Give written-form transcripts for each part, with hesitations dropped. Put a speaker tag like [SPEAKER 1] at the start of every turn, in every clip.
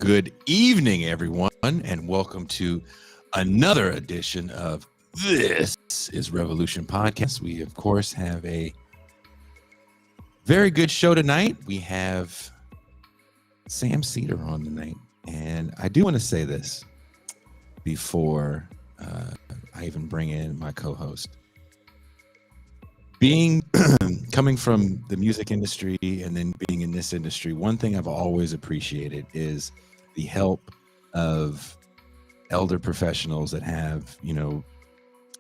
[SPEAKER 1] Good evening, everyone, and welcome to another edition of This is Revolution Podcast. We, of course, have a very good show tonight. We have Sam Seder on tonight, and I do want to say this before I even bring in my co-host. Coming from the music industry and then being in this industry, one thing I've always appreciated is the help of elder professionals that have,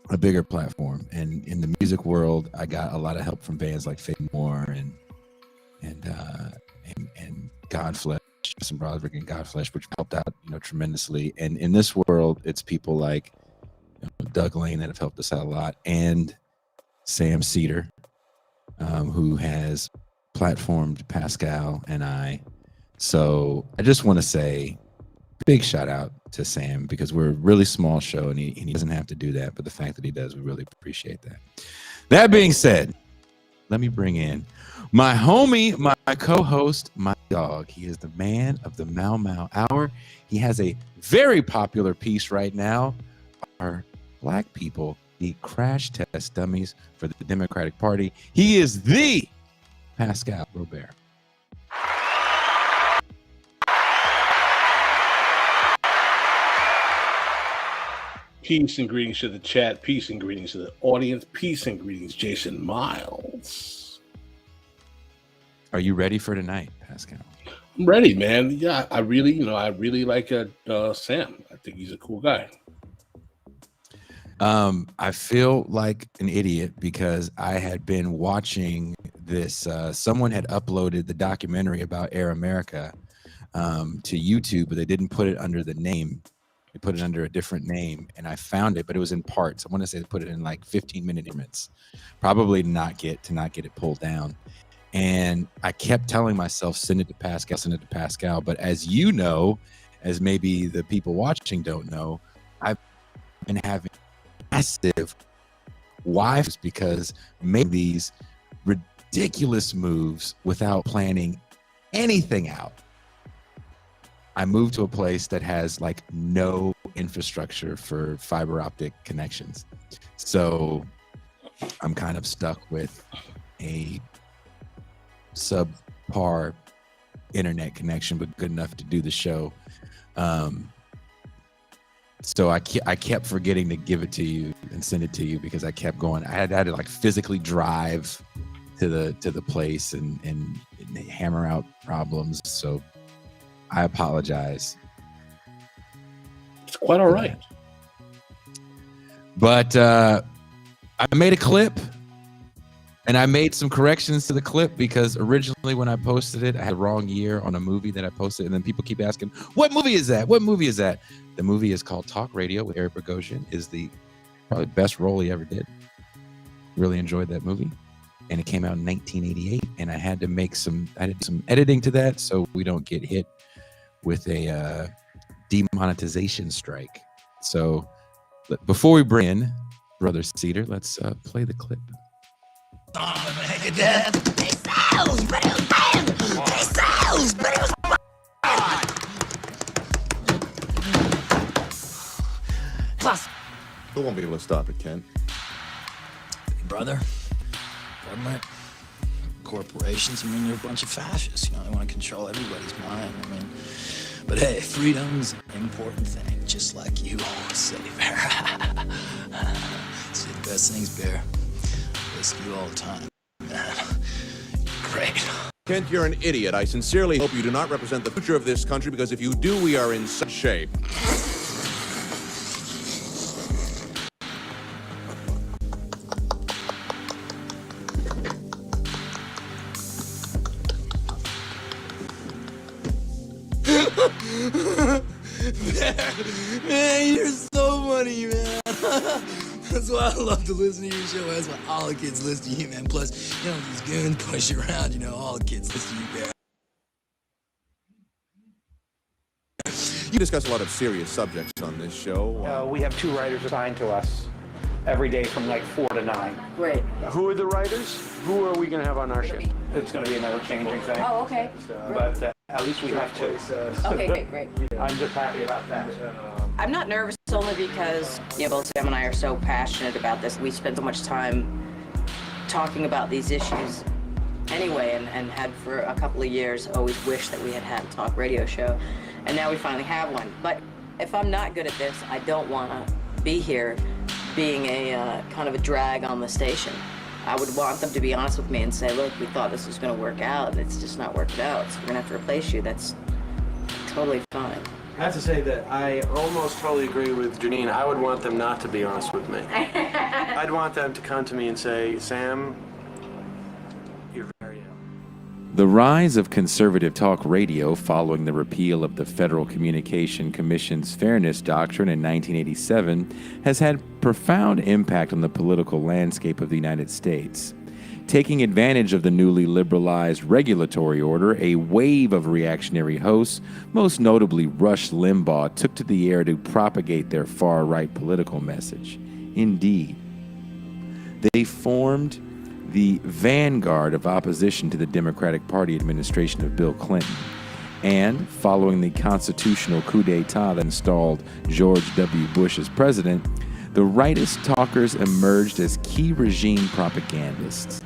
[SPEAKER 1] a bigger platform. And in the music world, I got a lot of help from bands like Faith Moore and Godflesh, Justin Broderick and Godflesh, which helped out, tremendously. And in this world, it's people like Doug Lane that have helped us out a lot, and Sam Seder, who has platformed Pascal and I. So I just want to say big shout out to Sam, because we're a really small show and he doesn't have to do that. But the fact that he does, we really appreciate that. That being said, let me bring in my homie, my co-host, my dog. He is the man of the Mau Mau Hour. He has a very popular piece right now. Our Black people need crash test dummies for the Democratic Party. He is the Pascal Robert.
[SPEAKER 2] Peace and greetings to the chat. Peace and greetings to the audience. Peace and greetings, Jason Miles.
[SPEAKER 1] Are you ready for tonight, Pascal?
[SPEAKER 2] I'm ready, man. Yeah, I really like Sam. I think he's a cool guy.
[SPEAKER 1] I feel like an idiot because I had been watching this. Someone had uploaded the documentary about Air America to YouTube, but they didn't put it under the name. They put it under a different name, and I found it, but it was in parts. I want to say they put it in like 15-minute increments, probably to not get it pulled down. And I kept telling myself, send it to Pascal. But as you know, as maybe the people watching don't know, I've been having massive wives because make these ridiculous moves without planning anything out. I moved to a place that has like no infrastructure for fiber optic connections. So I'm kind of stuck with a subpar internet connection, but good enough to do the show. So I kept forgetting to give it to you and send it to you because I kept going. I had to like physically drive to the place and hammer out problems. So I apologize.
[SPEAKER 2] It's quite all right.
[SPEAKER 1] But I made a clip and I made some corrections to the clip because originally when I posted it, I had the wrong year on a movie that I posted. And then people keep asking, what movie is that? What movie is that? The movie is called Talk Radio with Eric Bogosian. Is the probably best role he ever did. Really enjoyed that movie. And it came out in 1988. And I had to make some editing to that so we don't get hit with a demonetization strike. So before we bring in Brother Seder, let's play the clip.
[SPEAKER 3] Who won't be able to stop it, Ken?
[SPEAKER 4] Brother, government, corporations, you're a bunch of fascists. They want to control everybody's mind. But hey, freedom's an important thing, just like you always say, Bear. See, the best things, Bear, listen to you all the time, man. Great.
[SPEAKER 3] Kent, you're an idiot. I sincerely hope you do not represent the future of this country, because if you do, we are in such shape.
[SPEAKER 4] Man, you're so funny, man. That's why I love to listen to your show. That's why all the kids listen to you, man. Plus, these goons push you around, all the kids listen to you, Bear.
[SPEAKER 3] You discuss a lot of serious subjects on this show.
[SPEAKER 5] We have 2 writers assigned to us every day from like 4 to 9.
[SPEAKER 6] Great.
[SPEAKER 5] Who are the writers? Who are we going to have on our show? It's going to be another changing thing.
[SPEAKER 6] Oh, okay.
[SPEAKER 5] But At least we have two.
[SPEAKER 6] Okay, great.
[SPEAKER 5] I'm just happy about that.
[SPEAKER 6] I'm not nervous only because, both Sam and I are so passionate about this. We spend so much time talking about these issues anyway, and had for a couple of years always wished that we had a talk radio show, and now we finally have one. But if I'm not good at this, I don't want to be here being a kind of a drag on the station. I would want them to be honest with me and say, look, we thought this was going to work out, and it's just not working out, so we're going to have to replace you. That's totally fine.
[SPEAKER 7] I have to say that I almost totally agree with Janine. I would want them not to be honest with me. I'd want them to come to me and say, Sam, you're very ill.
[SPEAKER 1] The rise of conservative talk radio following the repeal of the Federal Communication Commission's Fairness Doctrine in 1987 has had profound impact on the political landscape of the United States. Taking advantage of the newly liberalized regulatory order, a wave of reactionary hosts, most notably Rush Limbaugh, took to the air to propagate their far-right political message. Indeed, they formed the vanguard of opposition to the Democratic Party administration of Bill Clinton. And following the constitutional coup d'etat that installed George W. Bush as president, the rightist talkers emerged as key regime propagandists.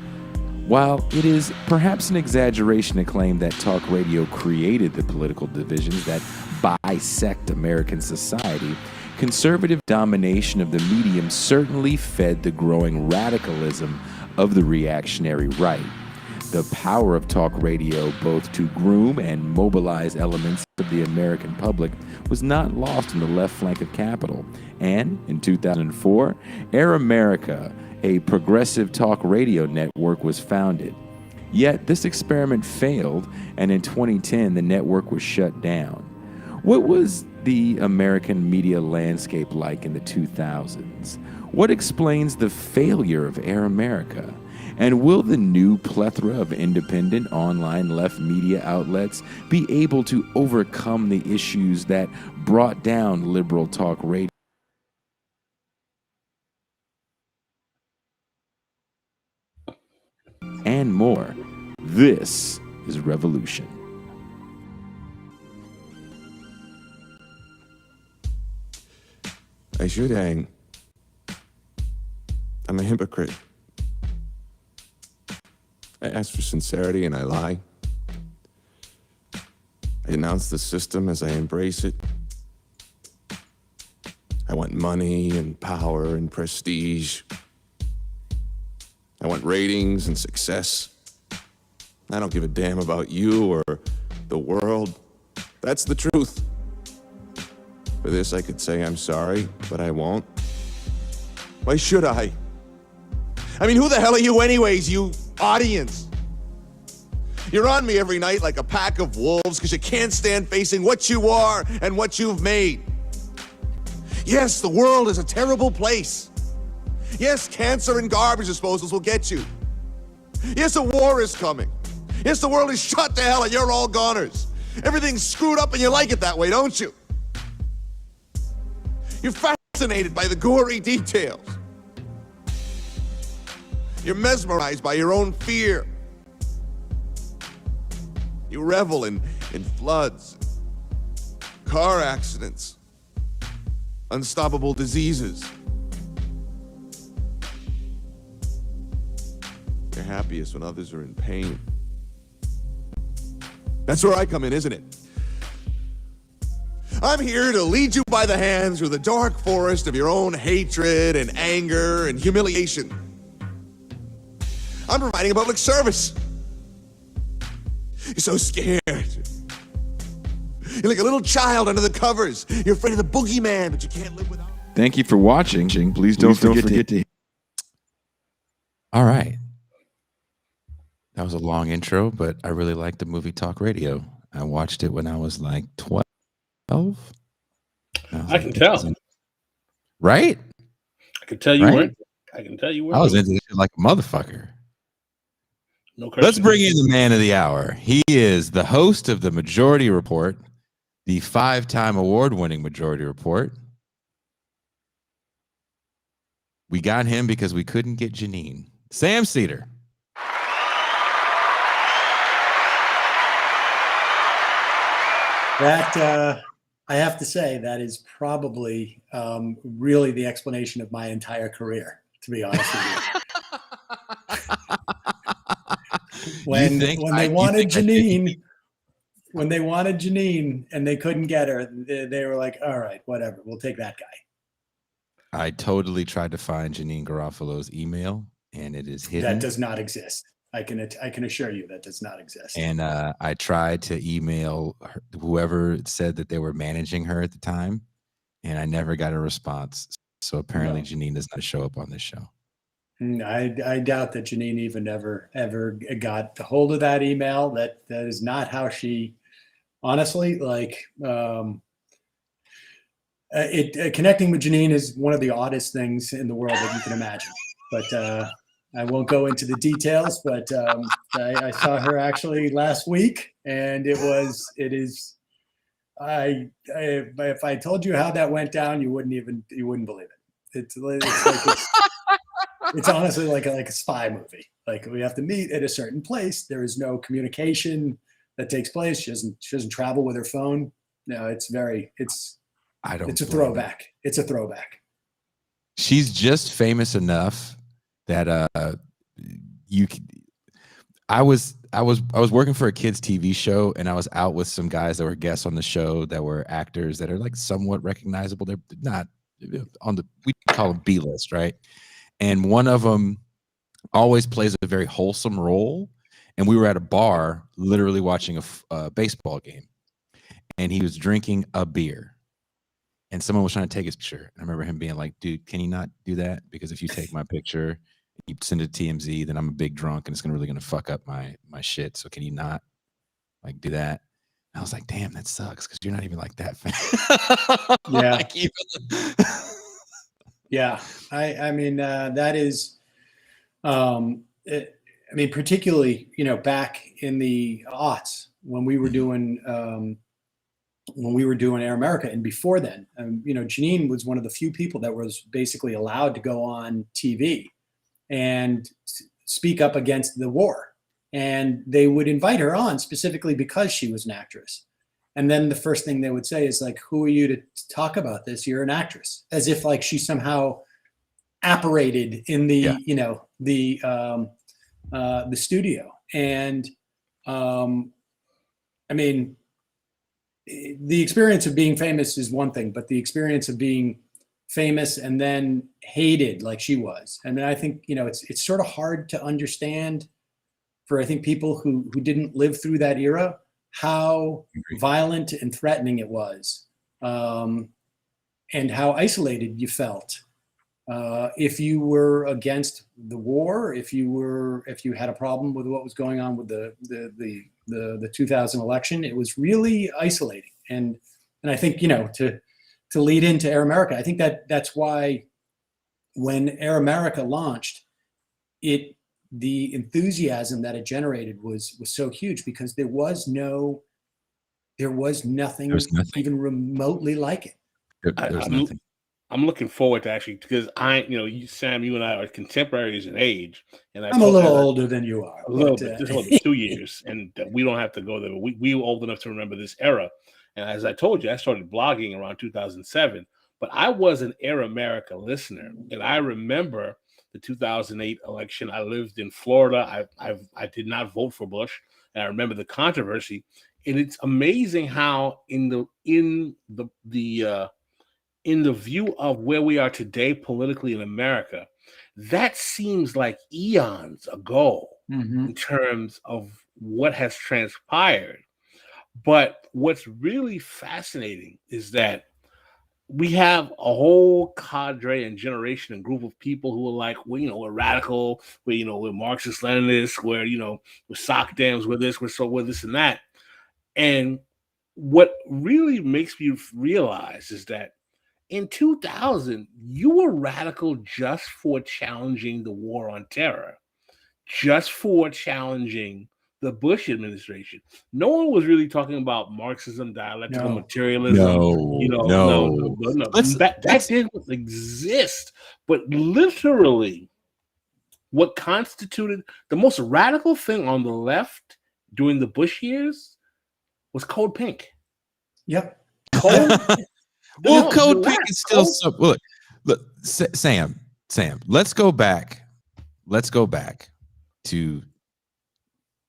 [SPEAKER 1] While it is perhaps an exaggeration to claim that talk radio created the political divisions that bisect American society, conservative domination of the medium certainly fed the growing radicalism of the reactionary right. The power of talk radio, both to groom and mobilize elements of the American public, was not lost in the left flank of Capitol. And in 2004, Air America, a progressive talk radio network, was founded. Yet this experiment failed, and in 2010, the network was shut down. What was the American media landscape like in the 2000s? What explains the failure of Air America? And will the new plethora of independent online left media outlets be able to overcome the issues that brought down liberal talk radio? And more. This is Revolution.
[SPEAKER 3] I should hang. I'm a hypocrite. I ask for sincerity and I lie. I denounce the system as I embrace it. I want money and power and prestige. I want ratings and success. I don't give a damn about you or the world. That's the truth. For this, I could say I'm sorry, but I won't. Why should I? I mean, who the hell are you anyways, you audience? You're on me every night like a pack of wolves because you can't stand facing what you are and what you've made. Yes, the world is a terrible place. Yes, cancer and garbage disposals will get you. Yes, a war is coming. Yes, the world is shut to hell and you're all goners. Everything's screwed up and you like it that way, don't you? You're fascinated by the gory details. You're mesmerized by your own fear. You revel in floods, car accidents, unstoppable diseases. You're happiest when others are in pain. That's where I come in, isn't it? I'm here to lead you by the hands through the dark forest of your own hatred and anger and humiliation. I'm providing a public service. You're so scared. You're like a little child under the covers. You're afraid of the boogeyman, but you can't live without him.
[SPEAKER 1] Thank you for watching. Please don't forget to... All right. That was a long intro, but I really liked the movie Talk Radio. I watched it when I was like 12.
[SPEAKER 2] I can tell.
[SPEAKER 1] Right?
[SPEAKER 2] I can tell you
[SPEAKER 1] Right?
[SPEAKER 2] weren't. I can tell you weren't.
[SPEAKER 1] I was into this shit like a motherfucker.
[SPEAKER 2] No question.
[SPEAKER 1] Let's bring in the man of the hour. He is the host of the Majority Report, the 5-time award-winning Majority Report. We got him because we couldn't get Janine. Sam Seder.
[SPEAKER 8] That I have to say, that is probably really the explanation of my entire career, to be honest with you. When they wanted Janine, when they wanted Janine and they couldn't get her, they were like, all right, whatever, we'll take that guy.
[SPEAKER 1] I totally tried to find Janine Garofalo's email, and it is hidden.
[SPEAKER 8] That does not exist. I can assure you that does not exist.
[SPEAKER 1] And I tried to email whoever said that they were managing her at the time, and I never got a response. So apparently Janine does not show up on this show.
[SPEAKER 8] I doubt that Janine even ever got a hold of that email. That is not how she, honestly, like, connecting with Janine is one of the oddest things in the world that you can imagine. But I won't go into the details, but I saw her actually last week, and if I told you how that went down, you wouldn't believe it. It's honestly like a spy movie. Like, we have to meet at a certain place. There is no communication that takes place. She doesn't travel with her phone. No, it's a throwback. It's a throwback.
[SPEAKER 1] She's just famous enough that I was working for a kids TV show, and I was out with some guys that were guests on the show that were actors that are like somewhat recognizable. They're not on we call them B-list, right? And one of them always plays a very wholesome role. And we were at a bar, literally watching a baseball game, and he was drinking a beer. And someone was trying to take his picture. I remember him being like, dude, can you not do that? Because if you take my picture, you send it to TMZ, then I'm a big drunk and it's really gonna fuck up my shit. So can you not like do that? And I was like, damn, that sucks, because you're not even like that fan.
[SPEAKER 8] Yeah.
[SPEAKER 1] Like,
[SPEAKER 8] yeah. I mean, that is, I mean, particularly, back in the aughts when we were doing Air America, and before then, Janine was one of the few people that was basically allowed to go on TV and speak up against the war. And they would invite her on specifically because she was an actress. And then the first thing they would say is like, who are you to talk about this? You're an actress. As if like she somehow apparated in the, the studio. And I mean, the experience of being famous is one thing, but the experience of being famous and then hated like she was. I mean, I think, it's sort of hard to understand for, I think, people who didn't live through that era, how violent and threatening it was, and how isolated you felt. If you were against the war, if you had a problem with what was going on with the 2000 election, it was really isolating. And I think, to lead into Air America, I think that's why when Air America launched, the enthusiasm that it generated was so huge, because there was nothing even remotely like it.
[SPEAKER 1] There's nothing.
[SPEAKER 2] I'm looking forward to actually, because Sam, you and I are contemporaries in age, and
[SPEAKER 8] I'm a little older than you are.
[SPEAKER 2] A little bit, just about 2 years, and we don't have to go there. But we were old enough to remember this era. And as I told you, I started blogging around 2007, but I was an Air America listener, and I remember the 2008 election. I lived in Florida. I did not vote for Bush, and I remember the controversy. And it's amazing how in the view of where we are today politically in America, that seems like eons ago in terms of what has transpired. But what's really fascinating is that we have a whole cadre and generation and group of people who are like, we're radical, we're Marxist Leninists, we're sock dams, we're this, we're this and that. And what really makes me realize is that in 2000, you were radical just for challenging the war on terror, just for challenging the Bush administration. No one was really talking about Marxism, dialectical materialism. No. That didn't exist. But literally, what constituted the most radical thing on the left during the Bush years was Code Pink.
[SPEAKER 8] Yep.
[SPEAKER 2] Cold.
[SPEAKER 1] Well,
[SPEAKER 2] No,
[SPEAKER 1] code
[SPEAKER 2] relax,
[SPEAKER 1] pink is still
[SPEAKER 2] Cold.
[SPEAKER 1] so. Look, Sam. Let's go back. Let's go back to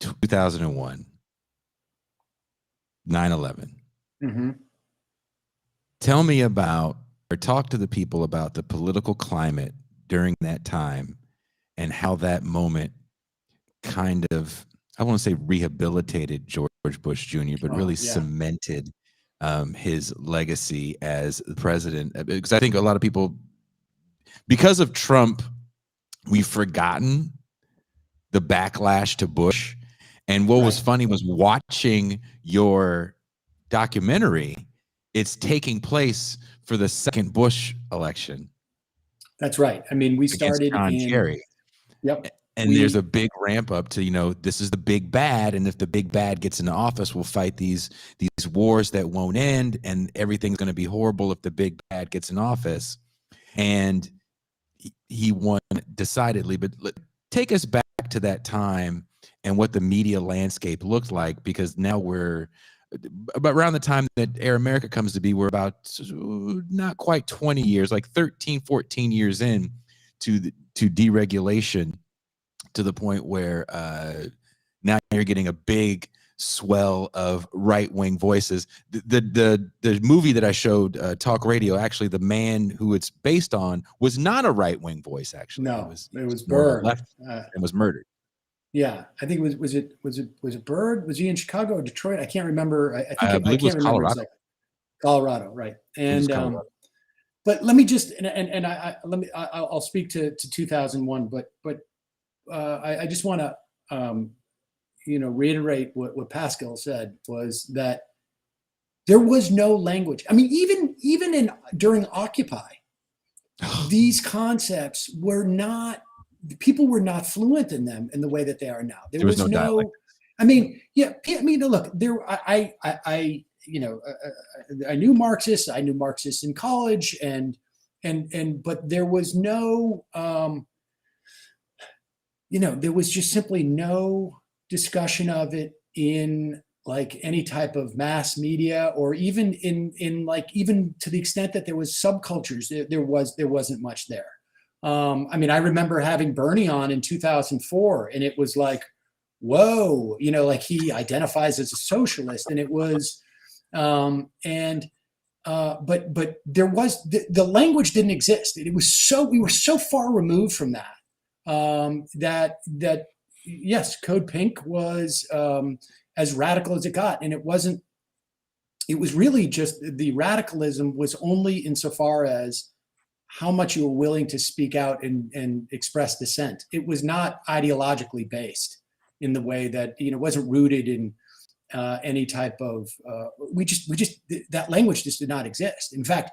[SPEAKER 1] 2001, 9/11.
[SPEAKER 8] Mm-hmm.
[SPEAKER 1] Tell me about, or talk to the people about the political climate during that time and how that moment kind of, I won't say rehabilitated George Bush Jr., but really cemented his legacy as the president. Because I think a lot of people, because of Trump, we've forgotten the backlash to Bush. And what was funny was watching your documentary. It's taking place for the second Bush election.
[SPEAKER 8] That's right. I mean, we started
[SPEAKER 1] John
[SPEAKER 8] in
[SPEAKER 1] Kerry.
[SPEAKER 8] Yep.
[SPEAKER 1] And there's a big ramp up to, you know, this is the big bad. And if the big bad gets into office, we'll fight these wars that won't end. And everything's going to be horrible if the big bad gets in office. And he won decidedly. But take us back to that time and what the media landscape looked like, because now we're around the time that Air America comes to be, we're about not quite 20 years, like 13, 14 years in to deregulation, to the point where now you're getting a big swell of right-wing voices. The movie that I showed, Talk Radio, actually the man who it's based on was not a right-wing voice. Actually,
[SPEAKER 8] no, it was
[SPEAKER 1] more
[SPEAKER 8] Byrd,
[SPEAKER 1] left and was murdered.
[SPEAKER 8] Yeah, I think was it Byrd? Was he in Chicago or Detroit? I can't remember. I
[SPEAKER 1] believe it was Colorado.
[SPEAKER 8] Exactly. Colorado, right? And but let me just I'll speak to 2001, but I just want to reiterate what Pascal said, was that there was no language. I mean, even during Occupy, these concepts were not. People were not fluent in them in the way that they are now. There was no dialect. I mean, look, I knew Marxists. I knew Marxists in college, but there was no, there was just simply no discussion of it in like any type of mass media, or even in like, even to the extent that there was subcultures, there wasn't much there. I mean, I remember having Bernie on in 2004, and it was like, whoa, like he identifies as a socialist, and it was, but there was the language didn't exist. We were so far removed from that, that yes, Code Pink was as radical as it got, and it wasn't. It was really just the radicalism was only insofar as how much you were willing to speak out and express dissent. It was not ideologically based in the way that, it wasn't rooted in any type of, that language just did not exist. In fact,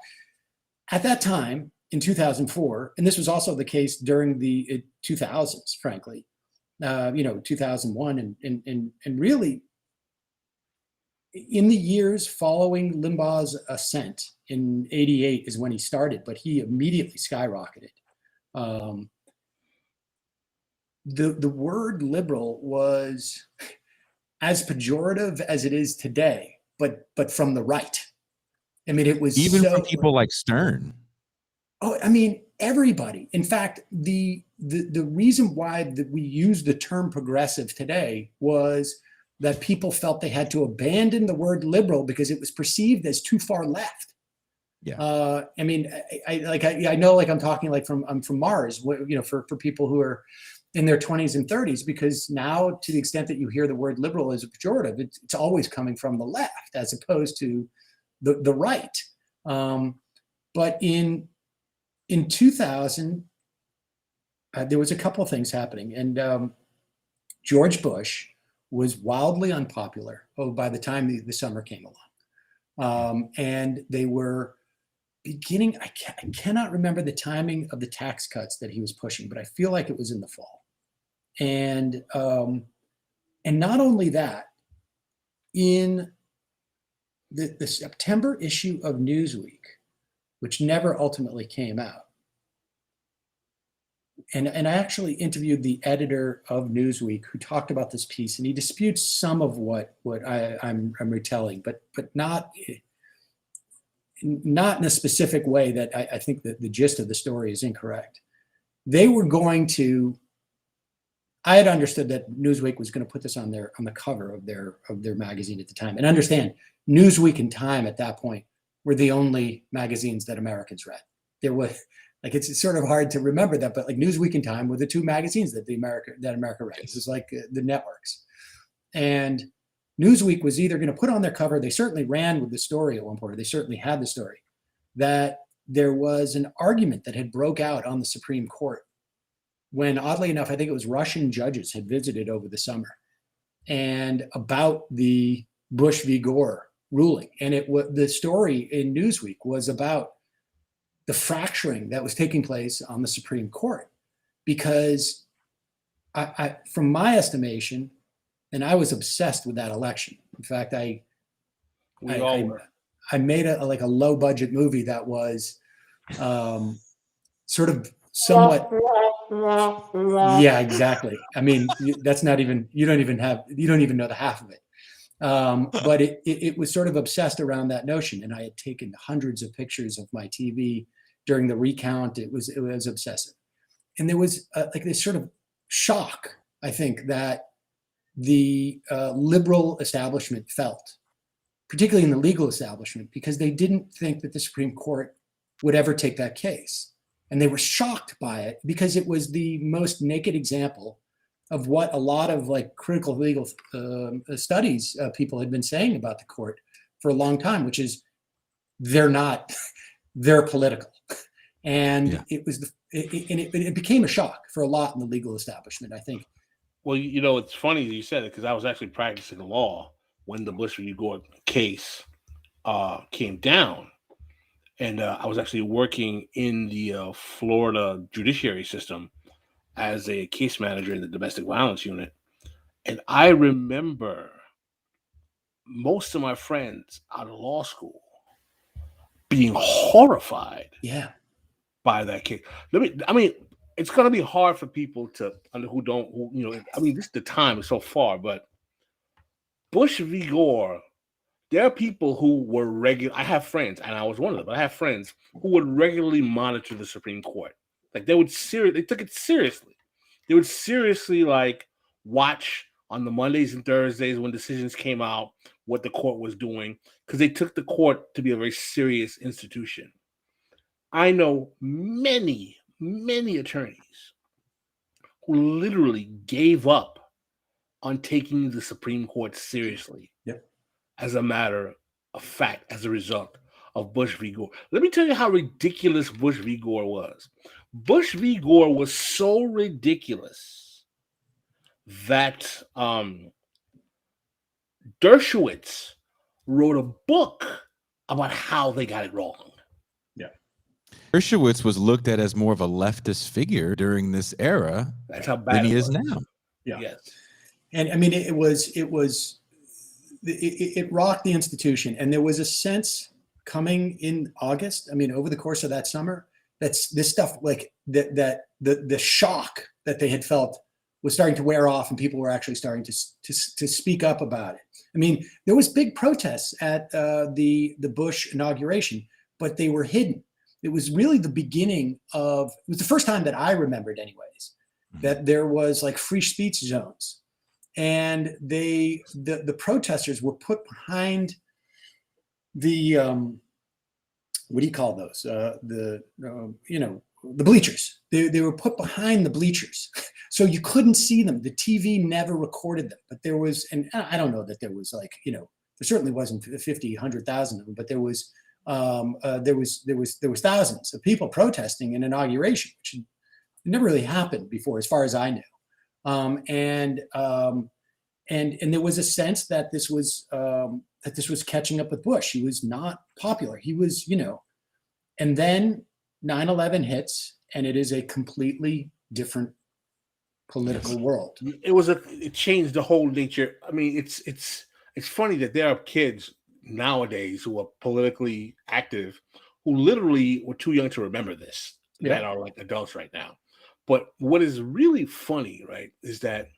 [SPEAKER 8] at that time in 2004, and this was also the case during the 2000s, frankly, 2001 and really in the years following Limbaugh's ascent in '88 is when he started, but he immediately skyrocketed. The word liberal was as pejorative as it is today, but from the right. I mean, it was
[SPEAKER 1] even from people like Stern.
[SPEAKER 8] Oh, I mean, everybody. In fact, the reason why we use the term progressive today was that people felt they had to abandon the word liberal because it was perceived as too far left.
[SPEAKER 1] Yeah.
[SPEAKER 8] I mean, I know, like I'm talking like I'm from Mars, for people who are in their 20s and 30s, because now, to the extent that you hear the word liberal as a pejorative, it's always coming from the left as opposed to the right. But in 2000, there was a couple of things happening, and George Bush was wildly unpopular by the time the summer came along. And they were beginning, I cannot remember the timing of the tax cuts that he was pushing, but I feel like it was in the fall. And not only that, in the September issue of Newsweek, which never ultimately came out, and I actually interviewed the editor of Newsweek who talked about this piece, and he disputes some of what I'm retelling, but not not in a specific way that I think that the gist of the story is incorrect. They were going to, I had understood that Newsweek was going to put this on the cover of their magazine at the time. And understand, Newsweek and Time at that point were the only magazines that Americans read. There was, like, it's sort of hard to remember that, but like Newsweek and Time were the two magazines that America read. It was like the networks. And Newsweek was either going to put on their cover, they certainly ran with the story at one point, they certainly had the story, that there was an argument that had broke out on the Supreme Court when, oddly enough, I think it was Russian judges had visited over the summer, and about the Bush v. Gore ruling. And the story in Newsweek was about the fracturing that was taking place on the Supreme Court, because I from my estimation, and I was obsessed with that election. In fact, I made a low budget movie that was sort of somewhat. Yeah, exactly. I mean, that's not even, you don't even know the half of it. But it was sort of obsessed around that notion. And I had taken hundreds of pictures of my TV during the recount. It was obsessive. And there was like this sort of shock, I think, that the liberal establishment felt, particularly in the legal establishment, because they didn't think that the Supreme Court would ever take that case. And they were shocked by it because it was the most naked example of what a lot of like critical legal studies people had been saying about the court for a long time, which is they're political. And it became a shock for a lot in the legal establishment, I think.
[SPEAKER 2] Well, it's funny that you said it, because I was actually practicing law when the Bush v. Gore case came down. And I was actually working in the Florida judiciary system as a case manager in the domestic violence unit. And I remember most of my friends out of law school being horrified by that case. It's going to be hard for people the time is so far, but Bush v. Gore, there are people who were I have friends, and I was one of them, but I have friends who would regularly monitor the Supreme Court. Like they took it seriously. They would seriously watch on the Mondays and Thursdays when decisions came out what the court was doing, because they took the court to be a very serious institution. I know many, many attorneys who literally gave up on taking the Supreme Court seriously.
[SPEAKER 8] Yep.
[SPEAKER 2] As a matter of fact, as a result of Bush v. Gore. Let me tell you how ridiculous Bush v. Gore was. Bush v. Gore was so ridiculous that Dershowitz wrote a book about how they got it wrong.
[SPEAKER 8] Yeah.
[SPEAKER 1] Dershowitz was looked at as more of a leftist figure during this era.
[SPEAKER 2] That's how bad
[SPEAKER 1] than he is now.
[SPEAKER 8] Yeah.
[SPEAKER 2] Yes.
[SPEAKER 8] And I mean, it rocked the institution, and there was a sense coming in August. I mean, over the course of that summer, that's this stuff like that the shock that they had felt was starting to wear off, and people were actually starting to speak up about it. I mean, there was big protests at the Bush inauguration, but they were hidden. It was really the beginning of. It was the first time that I remembered, anyways, that there was like free speech zones. And the protesters were put behind the what do you call those? The bleachers. They were put behind the bleachers, so you couldn't see them. The TV never recorded them, but there was, and I don't know that there was there certainly wasn't 50, 100,000 of them, but there was thousands of people protesting an inauguration, which never really happened before, as far as I knew. And there was a sense that this was catching up with Bush. He was not popular. He was, and then 9/11 hits, and it is a completely different political world.
[SPEAKER 2] It changed the whole nature. I mean, it's funny that there are kids nowadays who are politically active who literally were too young to remember this, that are like adults right now. But what is really funny, right, is that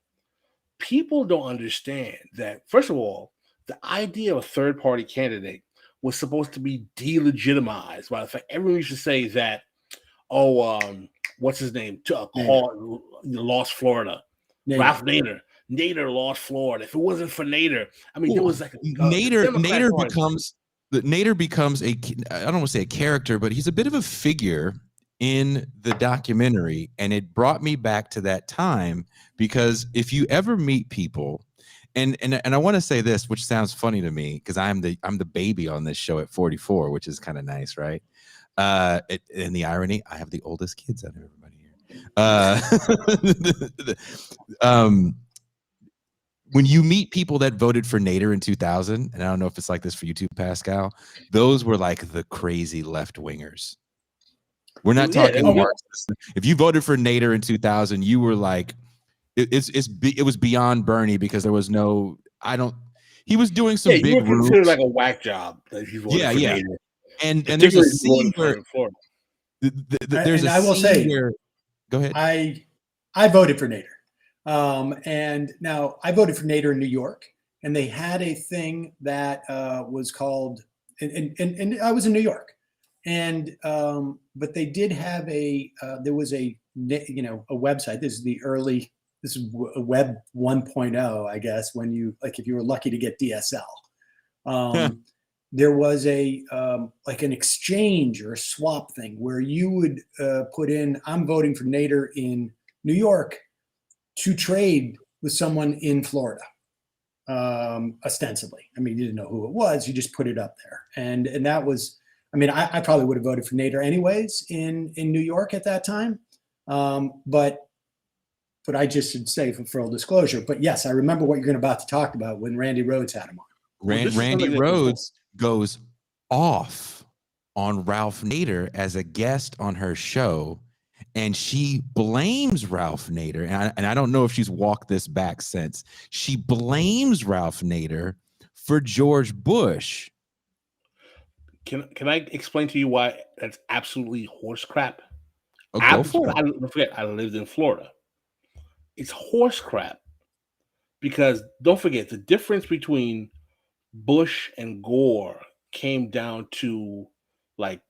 [SPEAKER 2] people don't understand that, first of all, the idea of a third-party candidate was supposed to be delegitimized by the fact everyone used to say that, what's his name? Lost Florida.
[SPEAKER 8] Nader.
[SPEAKER 2] Ralph Nader. Nader lost Florida. If it wasn't for Nader, I mean, there was like
[SPEAKER 1] Nader becomes a, I don't want to say a character, but he's a bit of a figure in the documentary, and it brought me back to that time, because if you ever meet people, and I want to say this, which sounds funny to me because I'm the baby on this show at 44, which is kind of nice, right? And the irony, I have the oldest kids out of everybody here. When you meet people that voted for Nader in 2000, and I don't know if it's like this for you too, Pascal, those were like the crazy left wingers. We're not talking Marxists. If you voted for Nader in 2000, you were like, it was beyond Bernie, because there was no, he was doing some big
[SPEAKER 2] you were considered like a whack job. If you voted for Nader.
[SPEAKER 1] And there's a scene where
[SPEAKER 8] there's a scene where,
[SPEAKER 1] go ahead.
[SPEAKER 8] I voted for Nader. And now I voted for Nader in New York, and they had a thing that was called, and I was in New York, and but they did have there was a website. This is web 1.0, I guess, when you, like, if you were lucky to get DSL. There was like an exchange or a swap thing where you would put in, I'm voting for Nader in New York, to trade with someone in Florida, ostensibly. I mean, you didn't know who it was, you just put it up there. And that was, I mean, I probably would have voted for Nader anyways in New York at that time. But I just should say, for full disclosure, but yes, I remember what you're about to talk about when Randy Rhoads had him on.
[SPEAKER 1] Randy Rhoads goes off on Ralph Nader as a guest on her show, and she blames Ralph Nader, and I don't know if she's walked this back since. She blames Ralph Nader for George Bush.
[SPEAKER 2] Can I explain to you why that's absolutely horse crap?
[SPEAKER 1] Go for it.
[SPEAKER 2] Don't forget, I lived in Florida. It's horse crap because, don't forget, the difference between Bush and Gore came down to like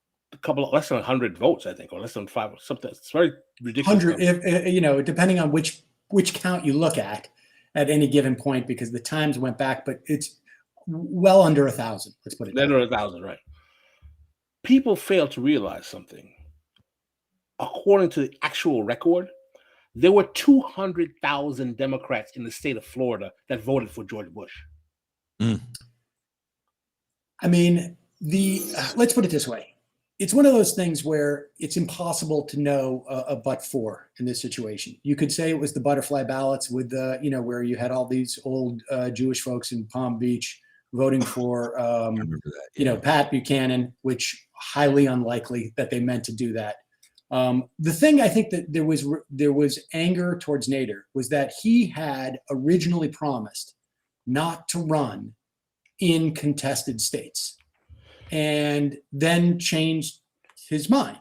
[SPEAKER 2] less than 100 votes, I think, or less than 5 or something. It's very ridiculous.
[SPEAKER 8] 100, depending on which count you look at any given point, because the times went back, but it's well under 1,000. Let's put it
[SPEAKER 2] under 1,000, right? People fail to realize something. According to the actual record, there were 200,000 Democrats in the state of Florida that voted for George Bush.
[SPEAKER 1] Mm.
[SPEAKER 8] I mean, let's put it this way. It's one of those things where it's impossible to know a but for in this situation. You could say it was the butterfly ballots with where you had all these old Jewish folks in Palm Beach voting for, Pat Buchanan, which highly unlikely that they meant to do that. The thing I think that there was anger towards Nader was that he had originally promised not to run in contested states, and then changed his mind.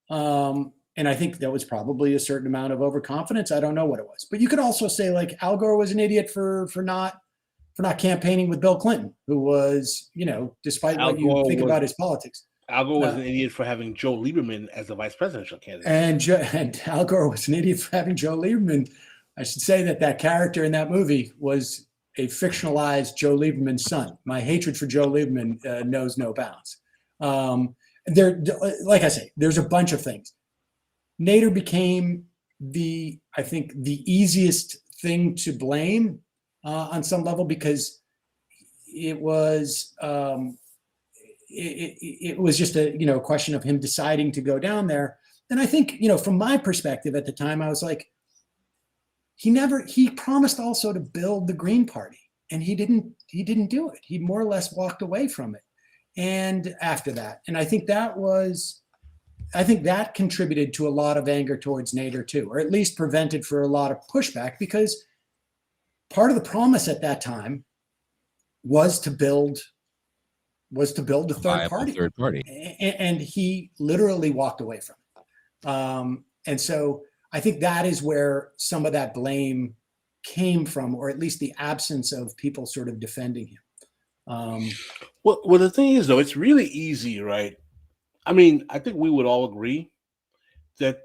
[SPEAKER 8] And I think that was probably a certain amount of overconfidence. I don't know what it was, but you could also say like Al Gore was an idiot for not campaigning with Bill Clinton, who was, despite what you think about his politics.
[SPEAKER 2] Al Gore was an idiot for having Joe Lieberman as the vice presidential candidate.
[SPEAKER 8] And Al Gore was an idiot for having Joe Lieberman. I should say that character in that movie was a fictionalized Joe Lieberman's son. My hatred for Joe Lieberman knows no bounds. Like I say, there's a bunch of things. Nader became I think the easiest thing to blame on some level, because it was it was just a question of him deciding to go down there. And I think, from my perspective at the time, I was like, he promised also to build the Green Party, and he didn't do it. He more or less walked away from it. And after that, and I think that contributed to a lot of anger towards Nader too, or at least prevented for a lot of pushback, because part of the promise at that time was to build a third party. And he literally walked away from it. And so I think that is where some of that blame came from, or at least the absence of people sort of defending him.
[SPEAKER 2] Well, the thing is, though, it's really easy, right? I mean, I think we would all agree that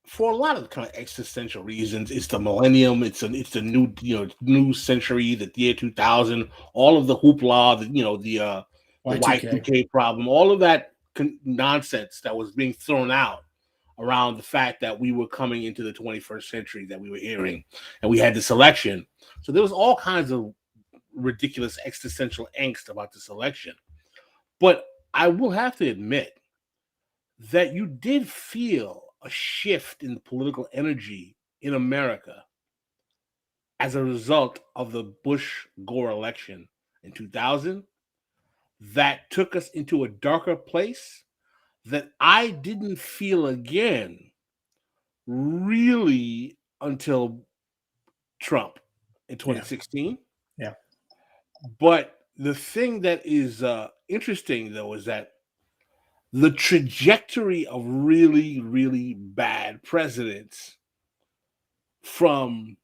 [SPEAKER 2] for a lot of kind of existential reasons, it's the millennium, it's the new new century, the year 2000, all of the hoopla, the Y2K problem, all of that nonsense that was being thrown out around the fact that we were coming into the 21st century that we were hearing, and we had this election. So there was all kinds of ridiculous existential angst about this election. But I will have to admit that you did feel a shift in the political energy in America as a result of the Bush-Gore election in 2000 that took us into a darker place that I didn't feel again really until Trump in 2016.
[SPEAKER 8] Yeah.
[SPEAKER 2] But the thing that is interesting, though, is that the trajectory of really, really bad presidents from,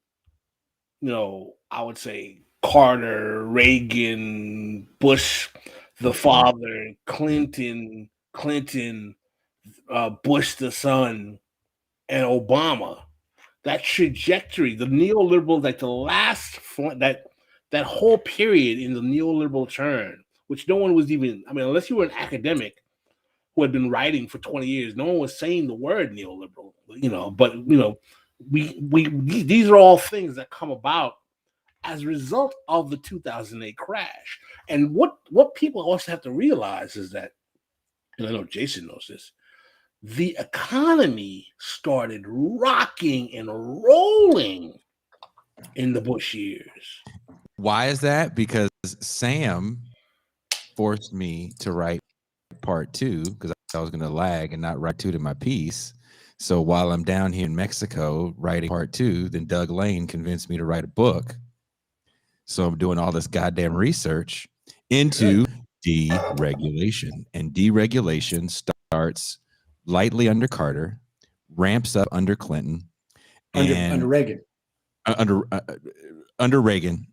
[SPEAKER 2] I would say Carter, Reagan, Bush, the father, Clinton, Bush the son, and Obama, that trajectory, the neoliberal, like the last that whole period in the neoliberal turn, which no one was even, I mean, unless you were an academic who had been writing for 20 years, no one was saying the word neoliberal, but these are all things that come about as a result of the 2008 crash. And what people also have to realize is that, and I know Jason knows this, the economy started rocking and rolling in the Bush years.
[SPEAKER 1] Why is that? Because Sam forced me to write part 2 because I was going to lag and not write 2 to my piece. So while I'm down here in Mexico writing part 2, then Doug Lane convinced me to write a book. So I'm doing all this goddamn research into deregulation, and deregulation starts lightly under Carter, ramps up under Clinton, and
[SPEAKER 8] under Reagan.
[SPEAKER 1] Under Reagan.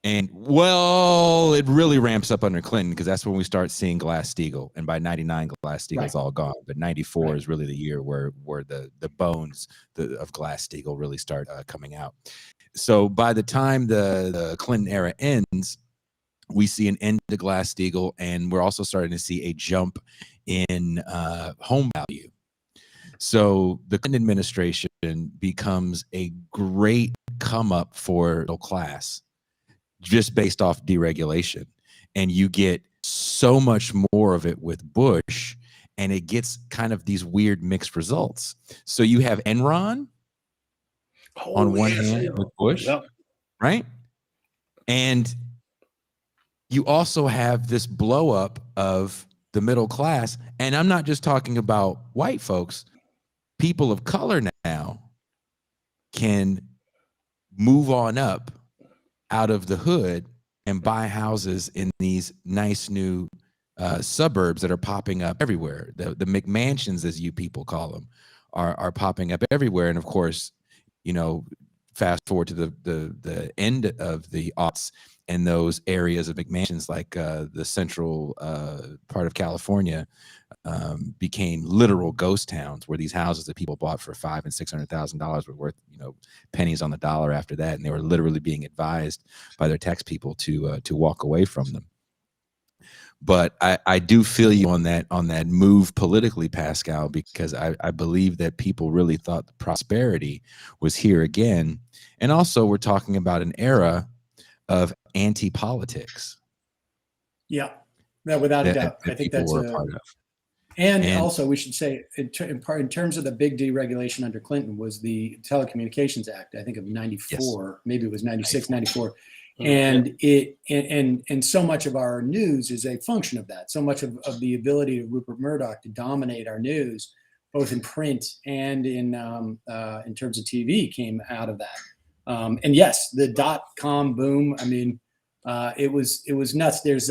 [SPEAKER 1] And well, it really ramps up under Clinton because that's when we start seeing Glass-Steagall. And by 99, Glass-Steagall's all gone. But 94 is really the year where the bones of Glass-Steagall really start coming out. So by the time the Clinton era ends, we see an end to Glass-Steagall, and we're also starting to see a jump in home value. So the Clinton administration becomes a great come up for middle class, just based off deregulation. And you get so much more of it with Bush, and it gets kind of these weird mixed results. So you have Enron on one hand with Bush, right? And you also have this blow up of the middle class. And I'm not just talking about white folks. People of color now can move on up out of the hood and buy houses in these nice new suburbs that are popping up everywhere. The McMansions, as you people call them, are popping up everywhere. And of course, fast forward to the end of the aughts, and those areas of McMansions, like the central part of California, became literal ghost towns, where these houses that people bought for $500,000 and $600,000 were worth, pennies on the dollar after that, and they were literally being advised by their tax people to walk away from them. But I do feel you on that move politically, Pascal, because I believe that people really thought the prosperity was here again, and also we're talking about an era of anti-politics.
[SPEAKER 8] Yeah, without a doubt. I think that's
[SPEAKER 1] a part of.
[SPEAKER 8] And also, we should say, in terms of the big deregulation under Clinton, was the Telecommunications Act, I think of 94, yes. Maybe it was 96, 94. And and so much of our news is a function of that. So much of the ability of Rupert Murdoch to dominate our news, both in print and in terms of TV, came out of that. And yes, the .com boom. I mean, it was nuts. There's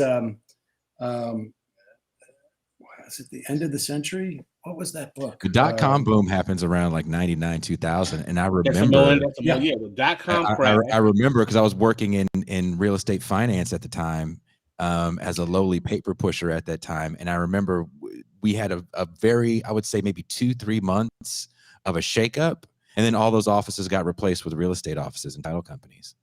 [SPEAKER 8] was it the end of the century? What was that book?
[SPEAKER 1] The dot-com boom happens around like 99, 2000. And I remember,
[SPEAKER 2] the dot-com crash.
[SPEAKER 1] I remember because I was working in real estate finance at the time, as a lowly paper pusher at that time. And I remember we had a very, I would say maybe 2-3 months of a shakeup. And then all those offices got replaced with real estate offices and title companies.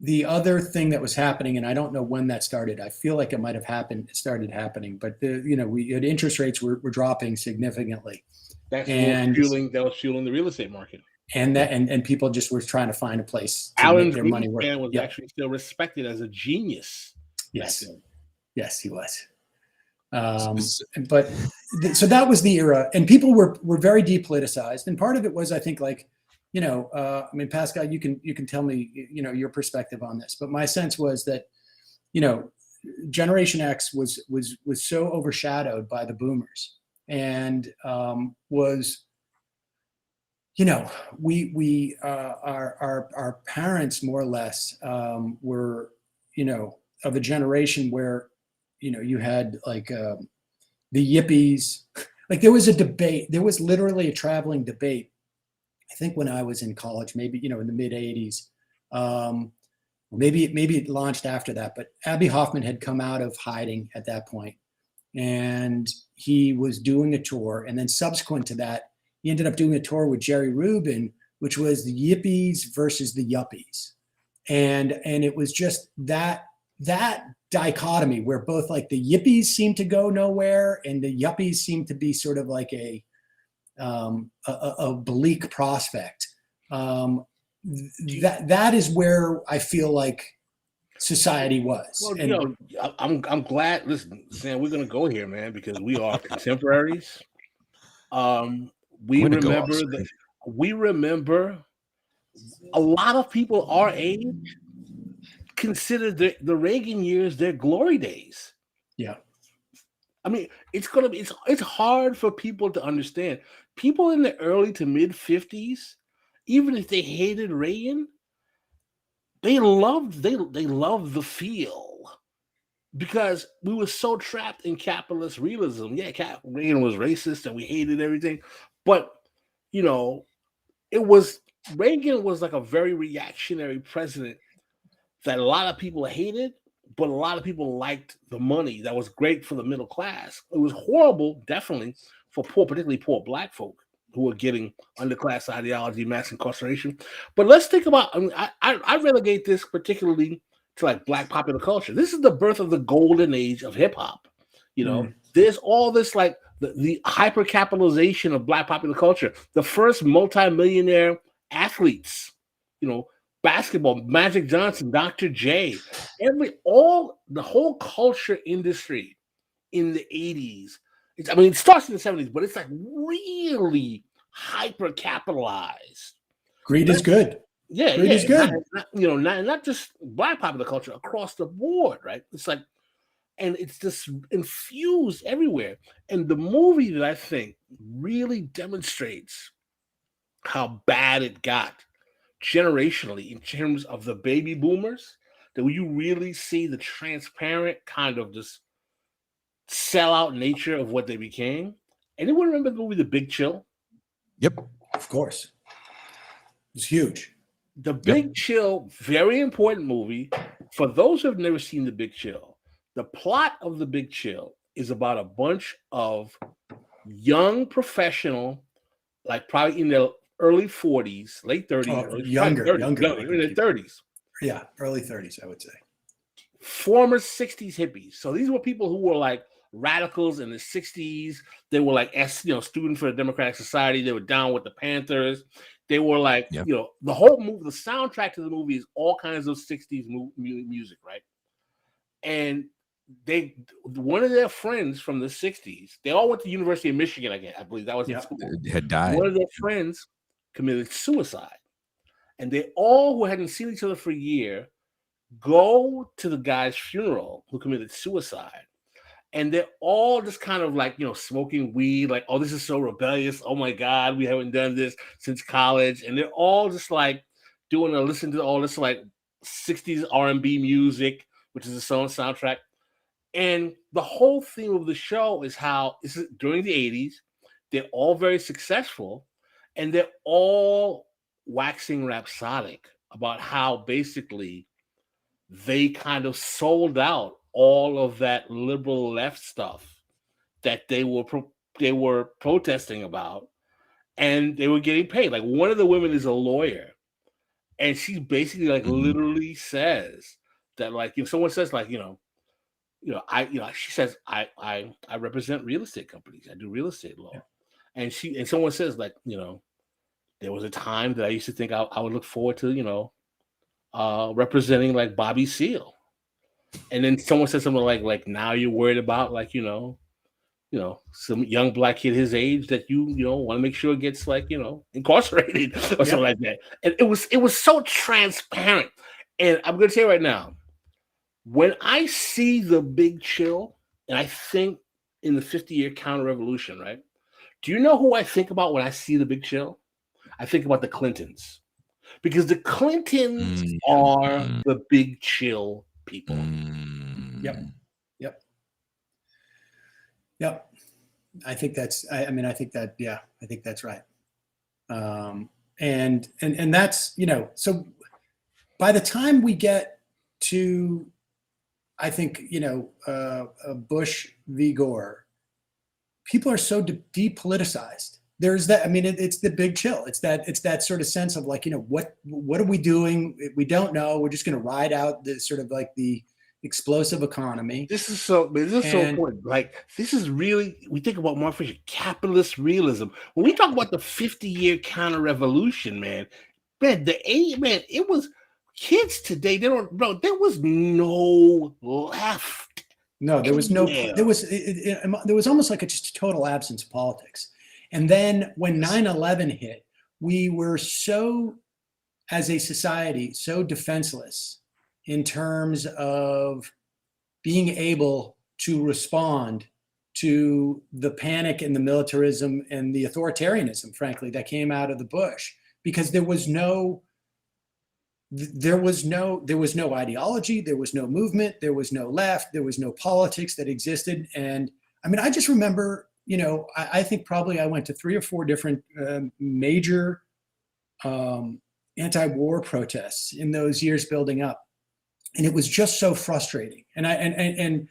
[SPEAKER 8] The other thing that was happening, and I don't know when that started. I feel like it might have started happening, but we had interest rates were dropping significantly.
[SPEAKER 2] That was fueling the real estate market.
[SPEAKER 8] And people just were trying to find a place to
[SPEAKER 2] Alan
[SPEAKER 8] make their money work.
[SPEAKER 2] was actually still respected as a genius.
[SPEAKER 8] Yes, yes, he was. But so that was the era, and people were very depoliticized, and part of it was, I think, like, I mean, Pascal, you can tell me, your perspective on this, but my sense was that, Generation X was so overshadowed by the boomers, and was, our parents more or less were, of a generation where, you had like the yippies, like there was a debate, there was literally a traveling debate. I think when I was in college, maybe, in the mid 80s, maybe it launched after that, but Abbie Hoffman had come out of hiding at that point, and he was doing a tour. And then subsequent to that, he ended up doing a tour with Jerry Rubin, which was the yippies versus the yuppies. And it was just that dichotomy where both like the yippies seemed to go nowhere and the yuppies seemed to be sort of like a bleak prospect. That is where I feel like society was.
[SPEAKER 2] Well, I'm glad. Listen, Sam, we're gonna go here, man, because we are contemporaries. We remember a lot of people our age consider the Reagan years their glory days.
[SPEAKER 8] Yeah.
[SPEAKER 2] I mean, it's hard for people to understand. People in the early to mid 50s, even if they hated Reagan, they loved the feel, because we were so trapped in capitalist realism. Yeah, Reagan was racist and we hated everything, but Reagan was like a very reactionary president that a lot of people hated, but a lot of people liked the money. That was great for the middle class. It was horrible, definitely, for particularly poor Black folk who were getting underclass ideology, mass incarceration. But let's think about, I relegate this particularly to like Black popular culture. This is the birth of the golden age of hip hop. There's all this like the hyper capitalization of Black popular culture. The first multimillionaire athletes, basketball, Magic Johnson, Dr. J, the whole culture industry in the 80s. It starts in the 70s, but it's like really hyper capitalized.
[SPEAKER 8] Greed is good.
[SPEAKER 2] Yeah,
[SPEAKER 8] Greed is good.
[SPEAKER 2] Not just Black popular culture, across the board, right? It's like, and it's just infused everywhere. And the movie that I think really demonstrates how bad it got generationally in terms of the baby boomers, that when you really see the transparent kind of just sellout nature of what they became. Anyone remember the movie The Big Chill?
[SPEAKER 1] Yep.
[SPEAKER 8] Of course. It's huge.
[SPEAKER 2] The Big Chill, very important movie. For those who have never seen The Big Chill, the plot of The Big Chill is about a bunch of young professional, like probably in their early 40s, late 30s,
[SPEAKER 8] younger,
[SPEAKER 2] in their 30s.
[SPEAKER 8] Yeah, early 30s, I would say.
[SPEAKER 2] Former 60s hippies. So these were people who were like radicals in the 60s. They were like students for the Democratic Society. They were down with the Panthers. They were like, the whole movie, the soundtrack to the movie is all kinds of 60s music, right? And one of their friends from the 60s, they all went to the University of Michigan, I believe that was the school.
[SPEAKER 1] Had died.
[SPEAKER 2] One of their friends committed suicide. And they all, who hadn't seen each other for a year, go to the guy's funeral who committed suicide. And they're all just kind of like, smoking weed, like, oh, this is so rebellious. Oh my God, we haven't done this since college. And they're all just like listening to all this like 60s R&B music, which is a song soundtrack. And the whole theme of the show is how during the 80s, they're all very successful, and they're all waxing rhapsodic about how basically they kind of sold out all of that liberal left stuff that they were protesting about, and they were getting paid. Like, one of the women is a lawyer, and she basically literally says that, like, if someone says, like, she says, I represent real estate companies. I do real estate law. Yeah. And someone says, like, there was a time that I used to think I would look forward to, representing like Bobby Seale. And then someone said something like now you're worried about, like, some young black kid his age that you want to make sure gets, like, incarcerated or something like that. And it was so transparent. And I'm going to tell you right now, when I see the Big Chill, and I think in the 50-year counter-revolution, right? Do you know who I think about when I see the Big Chill? I think about the Clintons. Because the Clintons are the Big Chill people.
[SPEAKER 8] Yep. I think that's, I think that's right. And that's, so by the time we get to, I think, Bush v. Gore, people are so depoliticized. There's that, it's the Big Chill. It's that sort of sense of, like, what are we doing? We don't know. We're just going to ride out the sort of like the explosive economy.
[SPEAKER 2] This is so important. Like, this is really, we think about Mark Fisher, capitalist realism. When we talk about the 50-year counter-revolution, man, it was kids today. There was no left.
[SPEAKER 8] No, there was no. There was almost like just a total absence of politics. And then when 9/11 hit, we were so, as a society, so defenseless in terms of being able to respond to the panic and the militarism and the authoritarianism, frankly, that came out of the Bush, because there was no ideology, there was no movement, there was no left, there was no politics that existed. And I just remember, I think probably I went to 3 or 4 different major anti-war protests in those years building up. And it was just so frustrating. And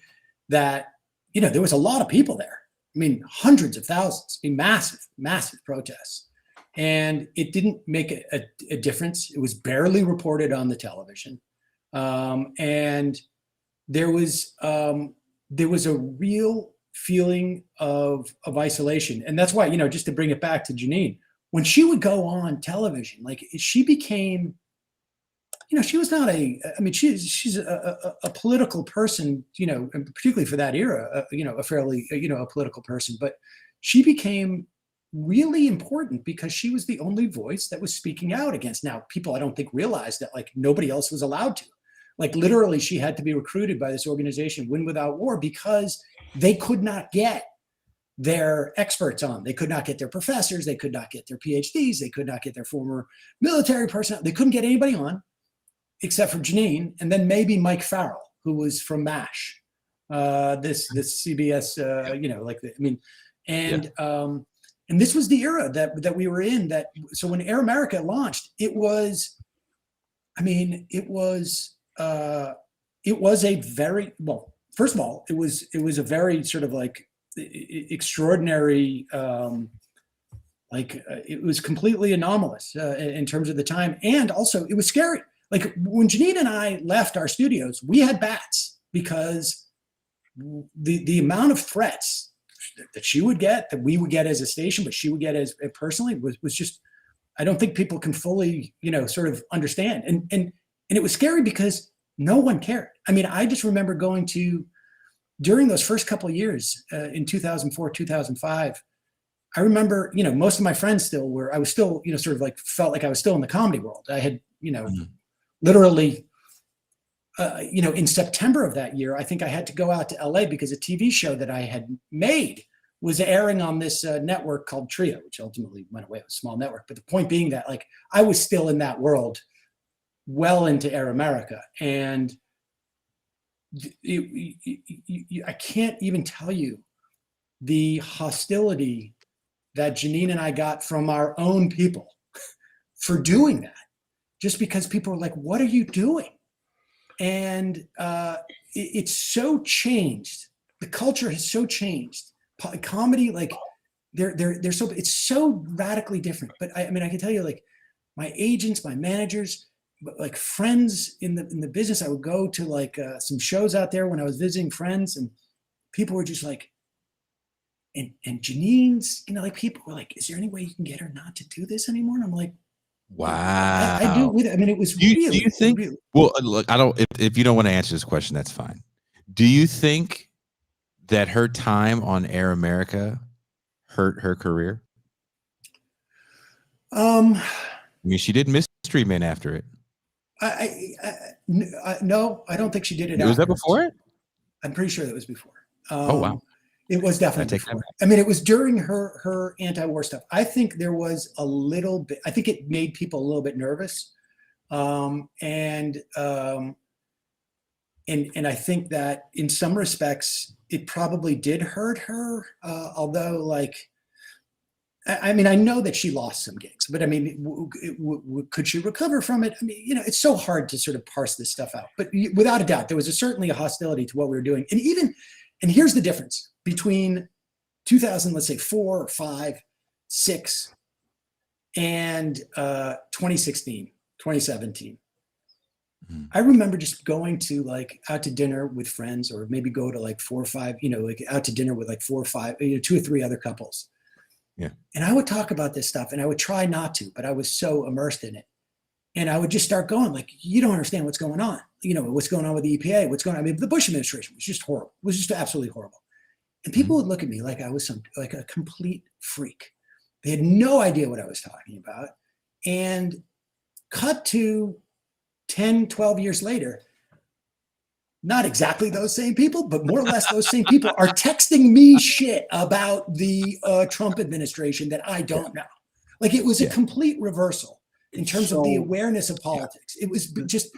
[SPEAKER 8] that, there was a lot of people there. Hundreds of thousands, massive protests. And it didn't make a difference. It was barely reported on the television. And there was a real feeling of isolation. And that's why, just to bring it back to Janine, when she would go on television, like, she became, she was not she's a political person, and particularly for that era, a fairly, a political person, but she became really important because she was the only voice that was speaking out against. Now, people, I don't think, realized that, like, nobody else was allowed to. Like, literally, she had to be recruited by this organization, Win Without War, because they could not get their experts on. They could not get their professors. They could not get their PhDs. They could not get their former military personnel. They couldn't get anybody on except for Janine, and then maybe Mike Farrell, who was from MASH, this CBS, and this was the era that we were in. So when Air America launched, it was a very, well, first of all, it was a very sort of like extraordinary, it was completely anomalous in terms of the time. And also it was scary. Like, when Janine and I left our studios, we had bats, because the amount of threats that she would get, that we would get as a station, but she would get as personally, was just, I don't think people can fully, sort of understand. And it was scary because no one cared. I just remember going to, during those first couple of years in 2004, 2005, I remember, most of my friends still were, I was still, sort of like, felt like I was still in the comedy world. I had, literally, in September of that year, I think I had to go out to LA because a TV show that I had made was airing on this network called Trio, which ultimately went away. It was a small network. But the point being that, like, I was still in that world well into Air America. And I can't even tell you the hostility that Janine and I got from our own people for doing that, just because people were like, what are you doing? And it's so changed. The culture has so changed. Comedy, like they're so, it's so radically different. But I mean, I can tell you, like, my agents, my managers, like friends in the business, I would go to like some shows out there when I was visiting friends, and people were just like, and Janine's, you know, like people were like, is there any way you can get her not to do this anymore? And I'm like,
[SPEAKER 1] wow.
[SPEAKER 8] I do with it. I mean, it was
[SPEAKER 1] do you think,
[SPEAKER 8] really,
[SPEAKER 1] well, look, I don't, if you don't want to answer this question, that's fine. Do you think that her time on Air America hurt her career? I mean, she did Mystery Men after it.
[SPEAKER 8] No, I don't think she did it.
[SPEAKER 1] Was that before it?
[SPEAKER 8] I'm pretty sure that was before.
[SPEAKER 1] Oh, wow.
[SPEAKER 8] It was definitely before. I mean, it was during her anti-war stuff. I think there was a little bit, I think it made people a little bit nervous. And I think that in some respects, it probably did hurt her. Although, like, I mean, I know that she lost some gigs, but I mean, could she recover from it? I mean, you know, it's so hard to sort of parse this stuff out. But without a doubt, there was certainly a hostility to what we were doing. And here's the difference between 2000, let's say 4 or 5, 6, and 2016, 2017. I remember just going to like out to dinner with friends, or maybe go to like 4 or 5, you know, like out to dinner with like 4 or 5, 2 or 3 other couples.
[SPEAKER 1] Yeah.
[SPEAKER 8] And I would talk about this stuff, and I would try not to, but I was so immersed in it. And I would just start going like, you don't understand what's going on. You know, what's going on with the EPA, what's going on. I mean, the Bush administration was just horrible. It was just absolutely horrible. And people would look at me like I was like a complete freak. They had no idea what I was talking about. And cut to 10, 12 years later, not exactly those same people, but more or less those same people are texting me shit about the Trump administration that I don't know. Like, it was a complete reversal in terms of the awareness of politics. It was just,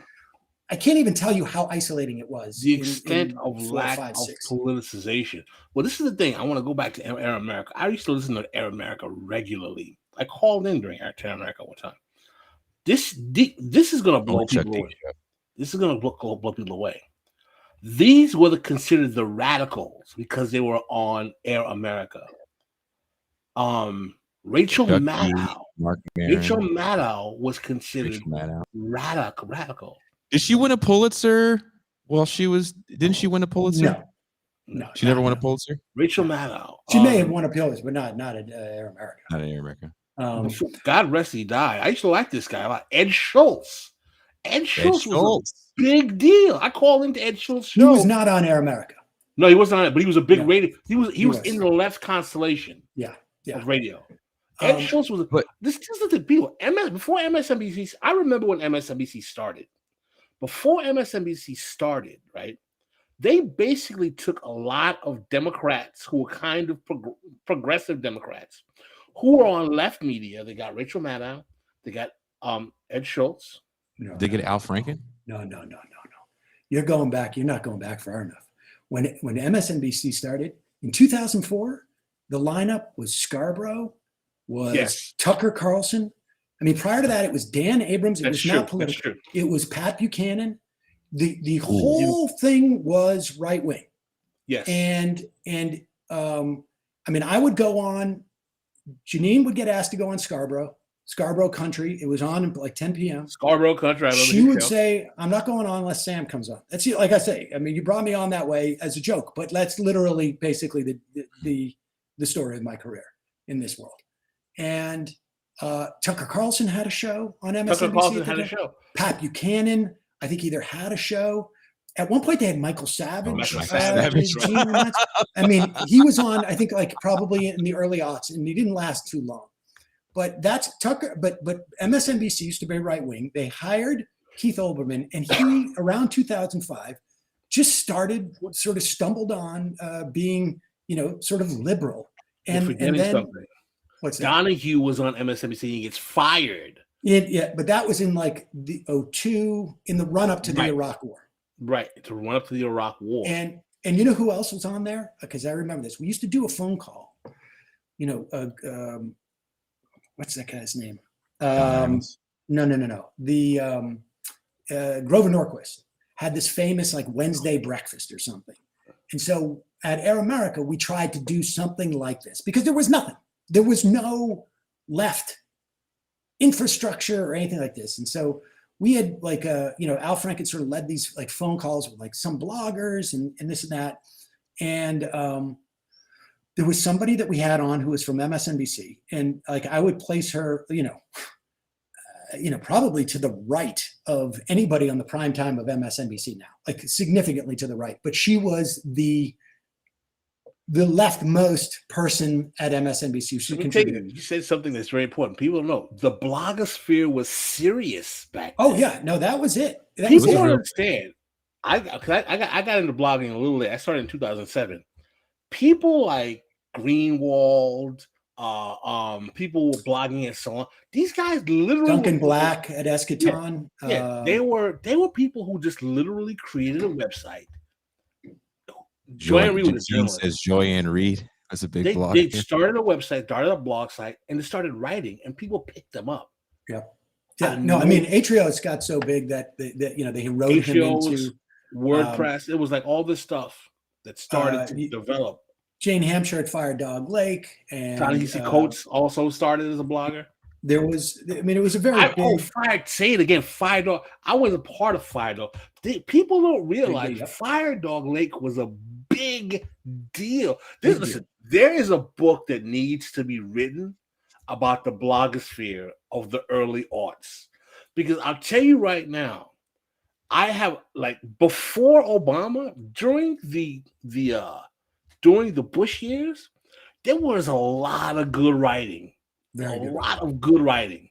[SPEAKER 8] I can't even tell you how isolating it was.
[SPEAKER 2] The extent of lack of politicization. Well, this is the thing. I want to go back to Air America. I used to listen to Air America regularly. I called in during Air America one time. This is going to blow people away. This is going to blow people away. These were considered the radicals because they were on Air America. Rachel Maddow was considered radical.
[SPEAKER 1] Did she win a Pulitzer? Well, didn't she win a Pulitzer?
[SPEAKER 8] No.
[SPEAKER 1] She never won a Pulitzer?
[SPEAKER 2] Rachel Maddow.
[SPEAKER 8] She may have won a Pulitzer, but not at Air America.
[SPEAKER 1] Not at Air America.
[SPEAKER 2] God rest he died. I used to like this guy a lot. Ed Schultz. Ed Schultz was a big deal. I called into Ed Schultz's show.
[SPEAKER 8] He was not on Air America.
[SPEAKER 2] No, he wasn't on it, but he was a big radio. He was in the left constellation. Of radio. Ed Schultz was. But this is the deal. Before MSNBC, I remember when MSNBC started. Before MSNBC started, right? They basically took a lot of Democrats who were kind of progressive Democrats, who were on left media. They got Rachel Maddow. They got Ed Schultz.
[SPEAKER 1] They get Al Franken?
[SPEAKER 8] No. You're going back. You're not going back far enough. When MSNBC started in 2004, the lineup was Scarborough, was Tucker Carlson. I mean, prior to that, it was Dan Abrams. It was not political. It was Pat Buchanan. The whole thing was right wing.
[SPEAKER 2] Yes.
[SPEAKER 8] And I mean, I would go on. Janine would get asked to go on Scarborough Country. It was on at like 10 p.m.
[SPEAKER 2] Scarborough Country.
[SPEAKER 8] She would say, I'm not going on unless Sam comes on. That's like I say. I mean, you brought me on that way as a joke, but that's literally basically the story of my career in this world. And Tucker Carlson had a show on MSNBC.
[SPEAKER 2] Tucker Carlson had a show.
[SPEAKER 8] Pat Buchanan, I think, either had a show. At one point, they had Michael Savage. I mean, he was on, I think, like probably in the early aughts, and he didn't last too long. But that's Tucker. But MSNBC used to be right wing. They hired Keith Olbermann, and he, around 2005, just stumbled on being, sort of liberal. And then what's that?
[SPEAKER 2] Donahue was on MSNBC. He gets fired.
[SPEAKER 8] Yeah, but that was in like the 2002, in the run up to the Iraq War.
[SPEAKER 2] Right, to run up to the Iraq War.
[SPEAKER 8] And you know who else was on there? Because I remember this. We used to do a phone call. You know, what's that guy's name? No. The Grover Norquist had this famous like Wednesday breakfast or something. And so at Air America, we tried to do something like this because there was nothing. There was no left infrastructure or anything like this. And so we had like, you know, Al Franken sort of led these like phone calls with like some bloggers and this and that. And there was somebody that we had on who was from MSNBC. And like, I would place her, you know, probably to the right of anybody on the prime time of MSNBC now, like significantly to the right. But she was the leftmost person at MSNBC.
[SPEAKER 2] You said something that's very important. People don't know the blogosphere was serious back then.
[SPEAKER 8] Oh yeah, no, that was it.
[SPEAKER 2] People don't understand. I got into blogging a little late. I started in 2007. People like Greenwald, people blogging and so on. These guys literally
[SPEAKER 8] Duncan Black at Eschaton.
[SPEAKER 2] Yeah, they were people who just literally created a website.
[SPEAKER 1] Joanne Reed says Joanne Reed was a big blog.
[SPEAKER 2] They started a website, started a blog site, and they started writing, and people picked them up.
[SPEAKER 8] Yeah. No, I mean Atrios got so big that you know they wrote him into
[SPEAKER 2] WordPress. It was like all this stuff that started to develop.
[SPEAKER 8] Jane Hampshire at Fire Dog Lake and
[SPEAKER 2] Ta-Nehisi Coates also started as a blogger.
[SPEAKER 8] There was, I mean, it was a very
[SPEAKER 2] say it again, Fire Dog. I was a part of Fire Dog. People don't realize Fire Dog Lake was a big deal. Listen, there is a book that needs to be written about the blogosphere of the early aughts. Because I'll tell you right now, I have like before Obama, during the Bush years, there was a lot of good writing. Lot of good writing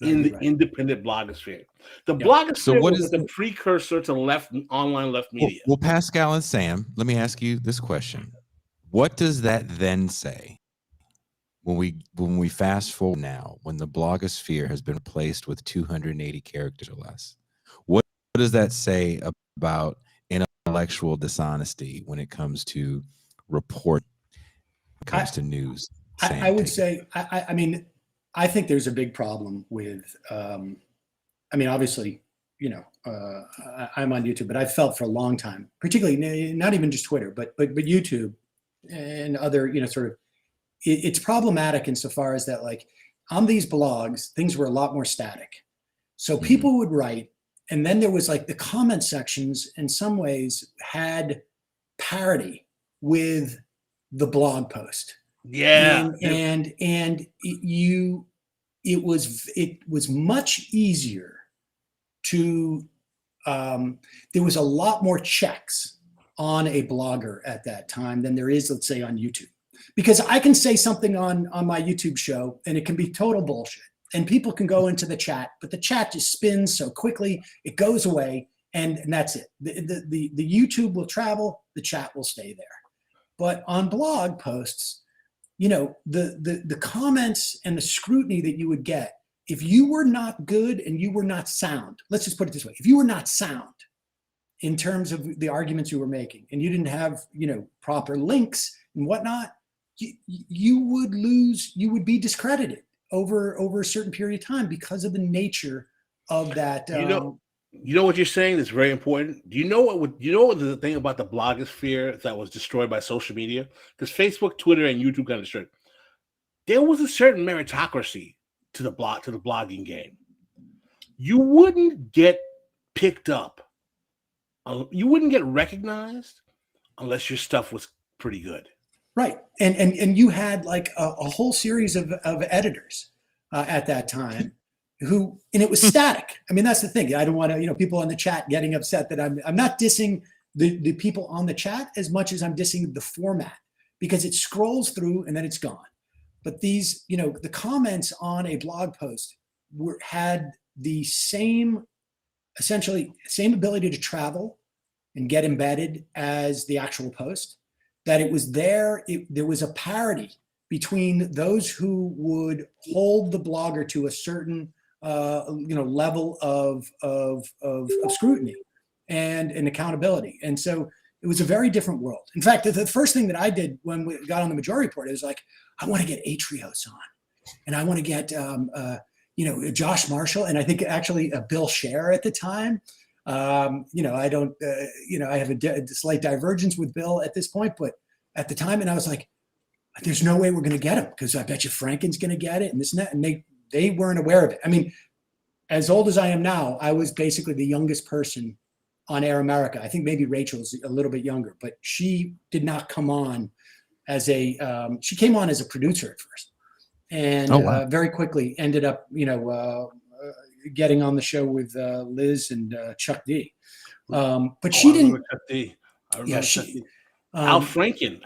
[SPEAKER 2] in the independent blogosphere. The blogosphere was the precursor to online left media.
[SPEAKER 1] Well, Pascal and Sam, let me ask you this question. What does that then say when we fast forward now, when the blogosphere has been replaced with 280 characters or less? What does that say about intellectual dishonesty when it comes to report, when it comes to news?
[SPEAKER 8] I would say, I mean, I think there's a big problem with, I mean, obviously, you know, I'm on YouTube, but I've felt for a long time, particularly not even just Twitter, but YouTube and other, you know, sort of, it's problematic insofar as that, like, on these blogs, things were a lot more static. So people would write, and then there was like the comment sections in some ways had parity with the blog post.
[SPEAKER 2] Yeah,
[SPEAKER 8] and it was much easier to there was a lot more checks on a blogger at that time than there is, let's say, on YouTube, because I can say something on my YouTube show and it can be total bullshit and people can go into the chat, but the chat just spins so quickly, it goes away, and that's it. The YouTube will travel, the chat will stay there. But on blog posts, you know, the comments and the scrutiny that you would get, if you were not good and you were not sound, let's just put it this way, if you were not sound in terms of the arguments you were making and you didn't have, you know, proper links and whatnot, you would lose, you would be discredited over a certain period of time because of the nature of that.
[SPEAKER 2] You know what you're saying that's very important? Do you know what the thing about the blogosphere that was destroyed by social media? Because Facebook, Twitter, and YouTube got destroyed. There was a certain meritocracy to the blogging game. You wouldn't get picked up. You wouldn't get recognized unless your stuff was pretty good.
[SPEAKER 8] Right. And you had like a whole series of editors at that time. And it was static. I mean, that's the thing. I don't want to, you know, people on the chat getting upset that I'm not dissing the people on the chat as much as I'm dissing the format, because it scrolls through and then it's gone. But these, you know, the comments on a blog post had the essentially same ability to travel and get embedded as the actual post, that it was there. There was a parity between those who would hold the blogger to a certain you know, level of scrutiny, and accountability. And so it was a very different world. In fact, the first thing that I did when we got on the Majority Report, it was like, I want to get Atrios on, and I want to get, Josh Marshall, and I think actually Bill Scher at the time. I don't, I have a slight divergence with Bill at this point, but at the time, and I was like, there's no way we're going to get him, because I bet you Franken's going to get it, and this and that, and they weren't aware of it. I mean, as old as I am now, I was basically the youngest person on Air America. I think maybe Rachel's a little bit younger, but she did not come on as she came on as a producer at first, and very quickly ended up, getting on the show with Liz and Chuck D. But she didn't.
[SPEAKER 2] Chuck D. I remember
[SPEAKER 8] Yeah,
[SPEAKER 2] Chuck D. Al Franken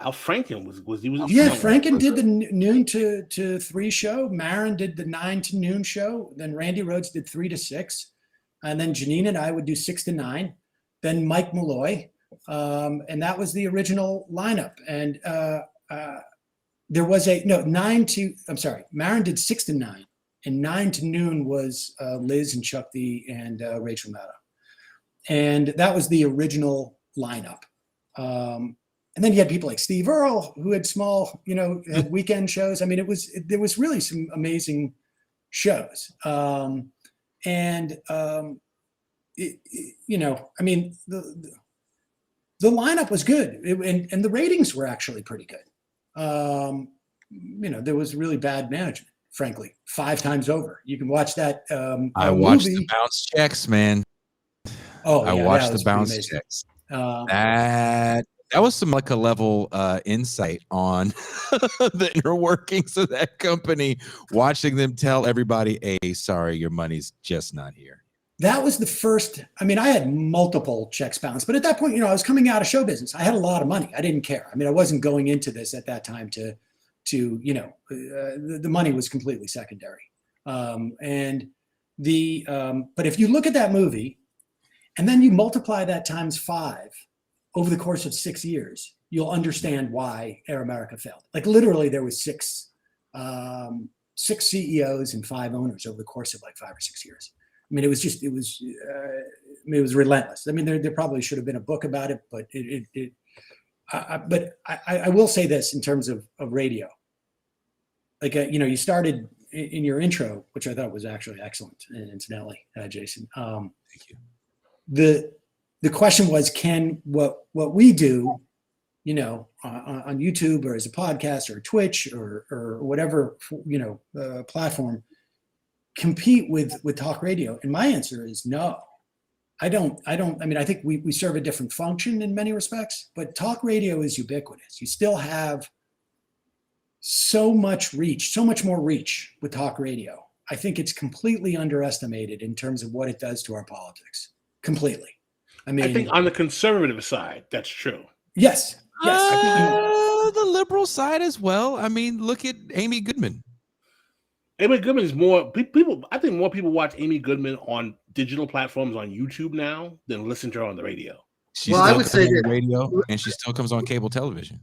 [SPEAKER 2] was he was.
[SPEAKER 8] Yeah, Franken did the noon to 3 show. Marin did the 9 to noon show. Then Randy Rhoads did 3 to 6, and then Janine and I would do 6 to 9. Then Mike Malloy, and that was the original lineup. And there was 9 to. I'm sorry, Marin did 6 to 9, and 9 to noon was Liz and Chuck D and Rachel Maddow, and that was the original lineup. And then you had people like Steve Earle, who had small, had weekend shows. I mean, there was really some amazing shows. I mean, the lineup was good, and the ratings were actually pretty good. There was really bad management, frankly, 5 times over. You can watch that.
[SPEAKER 1] I watched the bounce checks, man.
[SPEAKER 8] Oh,
[SPEAKER 1] I watched the bounce checks. That was some like a level insight on the inner workings of that company, watching them tell everybody, hey, sorry, your money's just not here.
[SPEAKER 8] That was the first. I mean, I had multiple checks bounced, but at that point, I was coming out of show business. I had a lot of money. I didn't care. I mean, I wasn't going into this at that time to the money was completely secondary. But if you look at that movie and then you multiply that times 5 over the course of 6 years, you'll understand why Air America failed. Like literally there was 6 CEOs and 5 owners over the course of like 5 or 6 years. I mean, it was relentless. I mean, there probably should have been a book about it, but but I will say this in terms of radio. Like, you started in your intro, which I thought was actually excellent, incidentally, Jason.
[SPEAKER 1] Thank you.
[SPEAKER 8] The question was, can what we do, on YouTube or as a podcast or Twitch or whatever, platform, compete with talk radio? And my answer is no. I don't. I mean, I think we serve a different function in many respects, but talk radio is ubiquitous. You still have so much reach, so much more reach with talk radio. I think it's completely underestimated in terms of what it does to our politics. Completely. I mean, I
[SPEAKER 2] think on the conservative side, that's true.
[SPEAKER 8] Yes.
[SPEAKER 1] The liberal side as well. I mean, look at Amy Goodman.
[SPEAKER 2] Amy Goodman is more people. I think more people watch Amy Goodman on digital platforms on YouTube now than listen to her on the radio.
[SPEAKER 1] I would say that radio, and she still comes on cable television.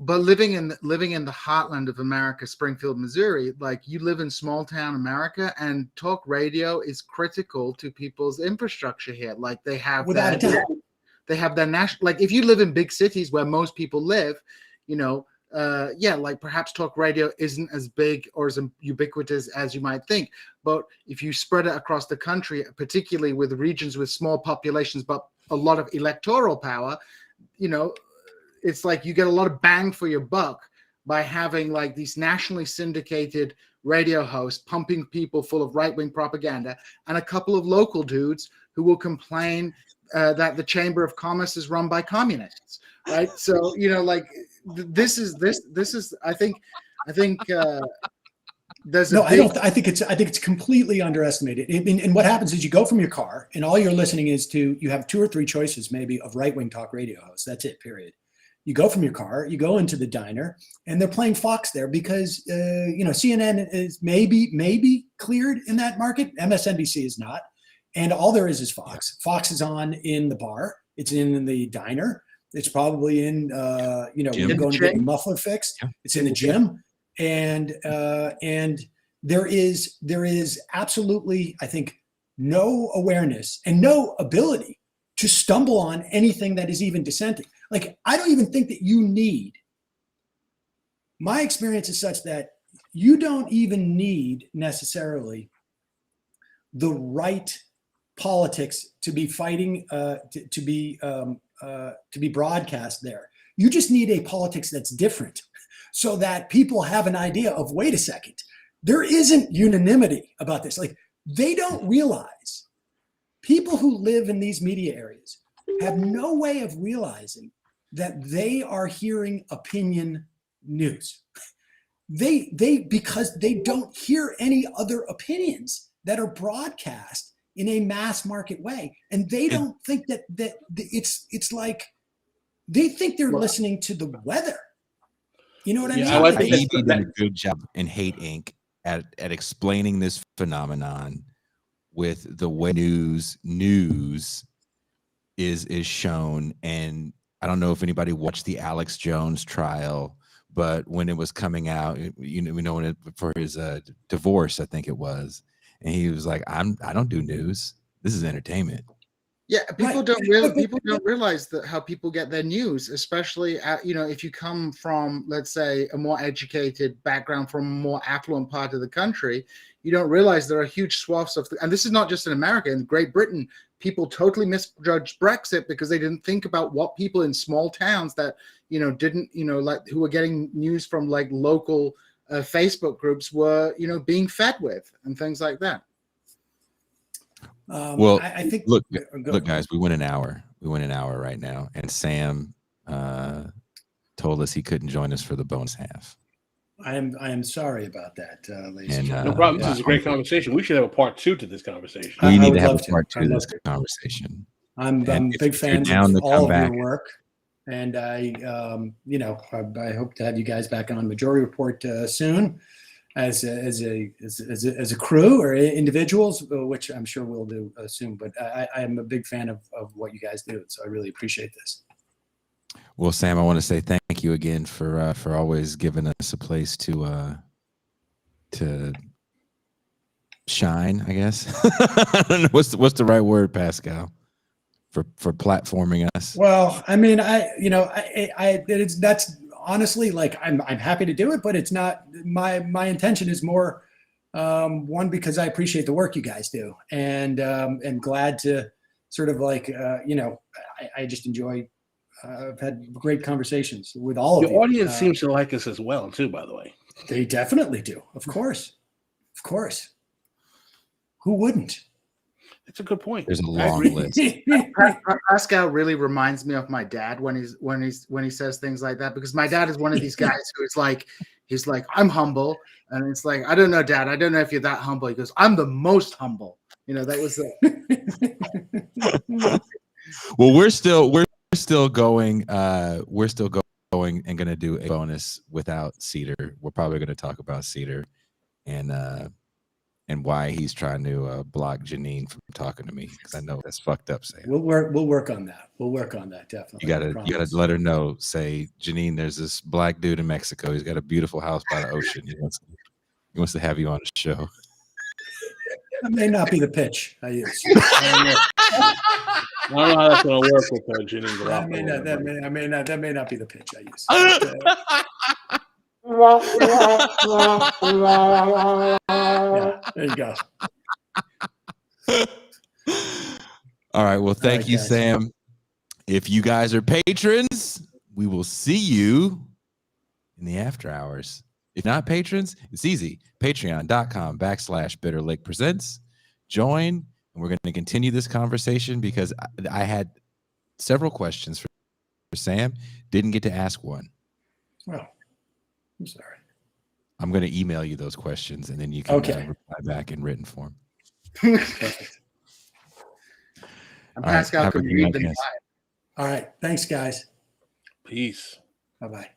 [SPEAKER 9] But living in the heartland of America, Springfield, Missouri, like you live in small town America, and talk radio is critical to people's infrastructure here. Like they have their national. Like if you live in big cities where most people live, like perhaps talk radio isn't as big or as ubiquitous as you might think. But if you spread it across the country, particularly with regions with small populations but a lot of electoral power, it's like you get a lot of bang for your buck by having like these nationally syndicated radio hosts pumping people full of right-wing propaganda and a couple of local dudes who will complain that the Chamber of Commerce is run by communists, right? So, this is I think there's
[SPEAKER 8] I think it's completely underestimated. And what happens is you go from your car and all you're listening is to, you have 2 or 3 choices maybe of right-wing talk radio hosts. That's it, period. You go from your car, you go into the diner, and they're playing Fox there because CNN is maybe cleared in that market. MSNBC is not, and all there is Fox. Fox is on in the bar. It's in the diner. It's probably in we're going to get your muffler fixed. Yeah. It's in the gym, and there is absolutely, I think, no awareness and no ability to stumble on anything that is even dissenting. Like, I don't even think that you need, my experience is such that you don't even need necessarily the right politics to be fighting, to be broadcast there. You just need a politics that's different so that people have an idea of, wait a second, there isn't unanimity about this. Like, they don't realize, people who live in these media areas have no way of realizing that they are hearing opinion news. Because they don't hear any other opinions that are broadcast in a mass market way. And they don't think that it's like, they think they're listening to the weather. You know what I mean?
[SPEAKER 1] I think he did a good job in Hate Inc. at explaining this phenomenon with the way news is shown. And I don't know if anybody watched the Alex Jones trial, but when it was coming out, for his divorce, I think it was, and he was like, I don't do news. This is entertainment.
[SPEAKER 9] Yeah, people don't realize that how people get their news, especially if you come from, let's say, a more educated background from a more affluent part of the country, you don't realize there are huge swaths of, and this is not just in America, in Great Britain, people totally misjudged Brexit because they didn't think about what people in small towns that who were getting news from like local Facebook groups were being fed with and things like that.
[SPEAKER 8] I think.
[SPEAKER 1] Look, guys, we went an hour. We went an hour right now, and Sam told us he couldn't join us for the bonus half.
[SPEAKER 8] I am sorry about that, ladies and
[SPEAKER 2] no problem. This is a great conversation. We should have a part 2 to this conversation.
[SPEAKER 1] We need to have a part 2 to this conversation.
[SPEAKER 8] I'm a big fan of all of your work, and I hope to have you guys back on Majority Report soon. As a crew or individuals, which I'm sure we'll do soon. But I am a big fan of what you guys do, so I really appreciate this.
[SPEAKER 1] Well, Sam, I want to say thank you again for always giving us a place to shine, I guess. I don't know what's the right word, Pascal, for platforming us.
[SPEAKER 8] Well, I mean, that's honestly, like, I'm happy to do it, but it's not my intention is more one, because I appreciate the work you guys do, and glad to sort of like I just enjoy. I've had great conversations with all of you.
[SPEAKER 2] The audience seems to like us as well, too, by the way.
[SPEAKER 8] They definitely do. Of course. Who wouldn't?
[SPEAKER 2] That's a good point.
[SPEAKER 1] There's a long list.
[SPEAKER 9] Pascal really reminds me of my dad when he says things like that, because my dad is one of these guys who is like, he's like, I'm humble, and it's like, I don't know, Dad, I don't know if you're that humble. He goes, I'm the most humble. That was it.
[SPEAKER 1] Well, we're still going. We're still going and going to do a bonus without Seder. We're probably going to talk about Seder and why he's trying to block Janine from talking to me, because I know that's fucked up. Sam,
[SPEAKER 8] we'll work on that. We'll work on that, definitely.
[SPEAKER 1] You gotta let her know. Say, Janine, there's this black dude in Mexico. He's got a beautiful house by the ocean. He wants to have you on the show.
[SPEAKER 8] That may not be the pitch I use.
[SPEAKER 2] I don't know how that's going to work with Janine Garofalo.
[SPEAKER 8] That may not be the pitch I use. There you go.
[SPEAKER 1] All right. Well, thank you, guys. Sam. If you guys are patrons, we will see you in the after hours. If not patrons, it's easy. Patreon.com/BitterLakePresents. Join, and we're going to continue this conversation, because I had several questions for Sam. Didn't get to ask one.
[SPEAKER 8] Oh, I'm sorry.
[SPEAKER 1] I'm going to email you those questions, and then you can reply back in written form.
[SPEAKER 8] Perfect.
[SPEAKER 9] And Pascal can read them.
[SPEAKER 8] All right. Thanks, guys.
[SPEAKER 2] Peace.
[SPEAKER 8] Bye-bye.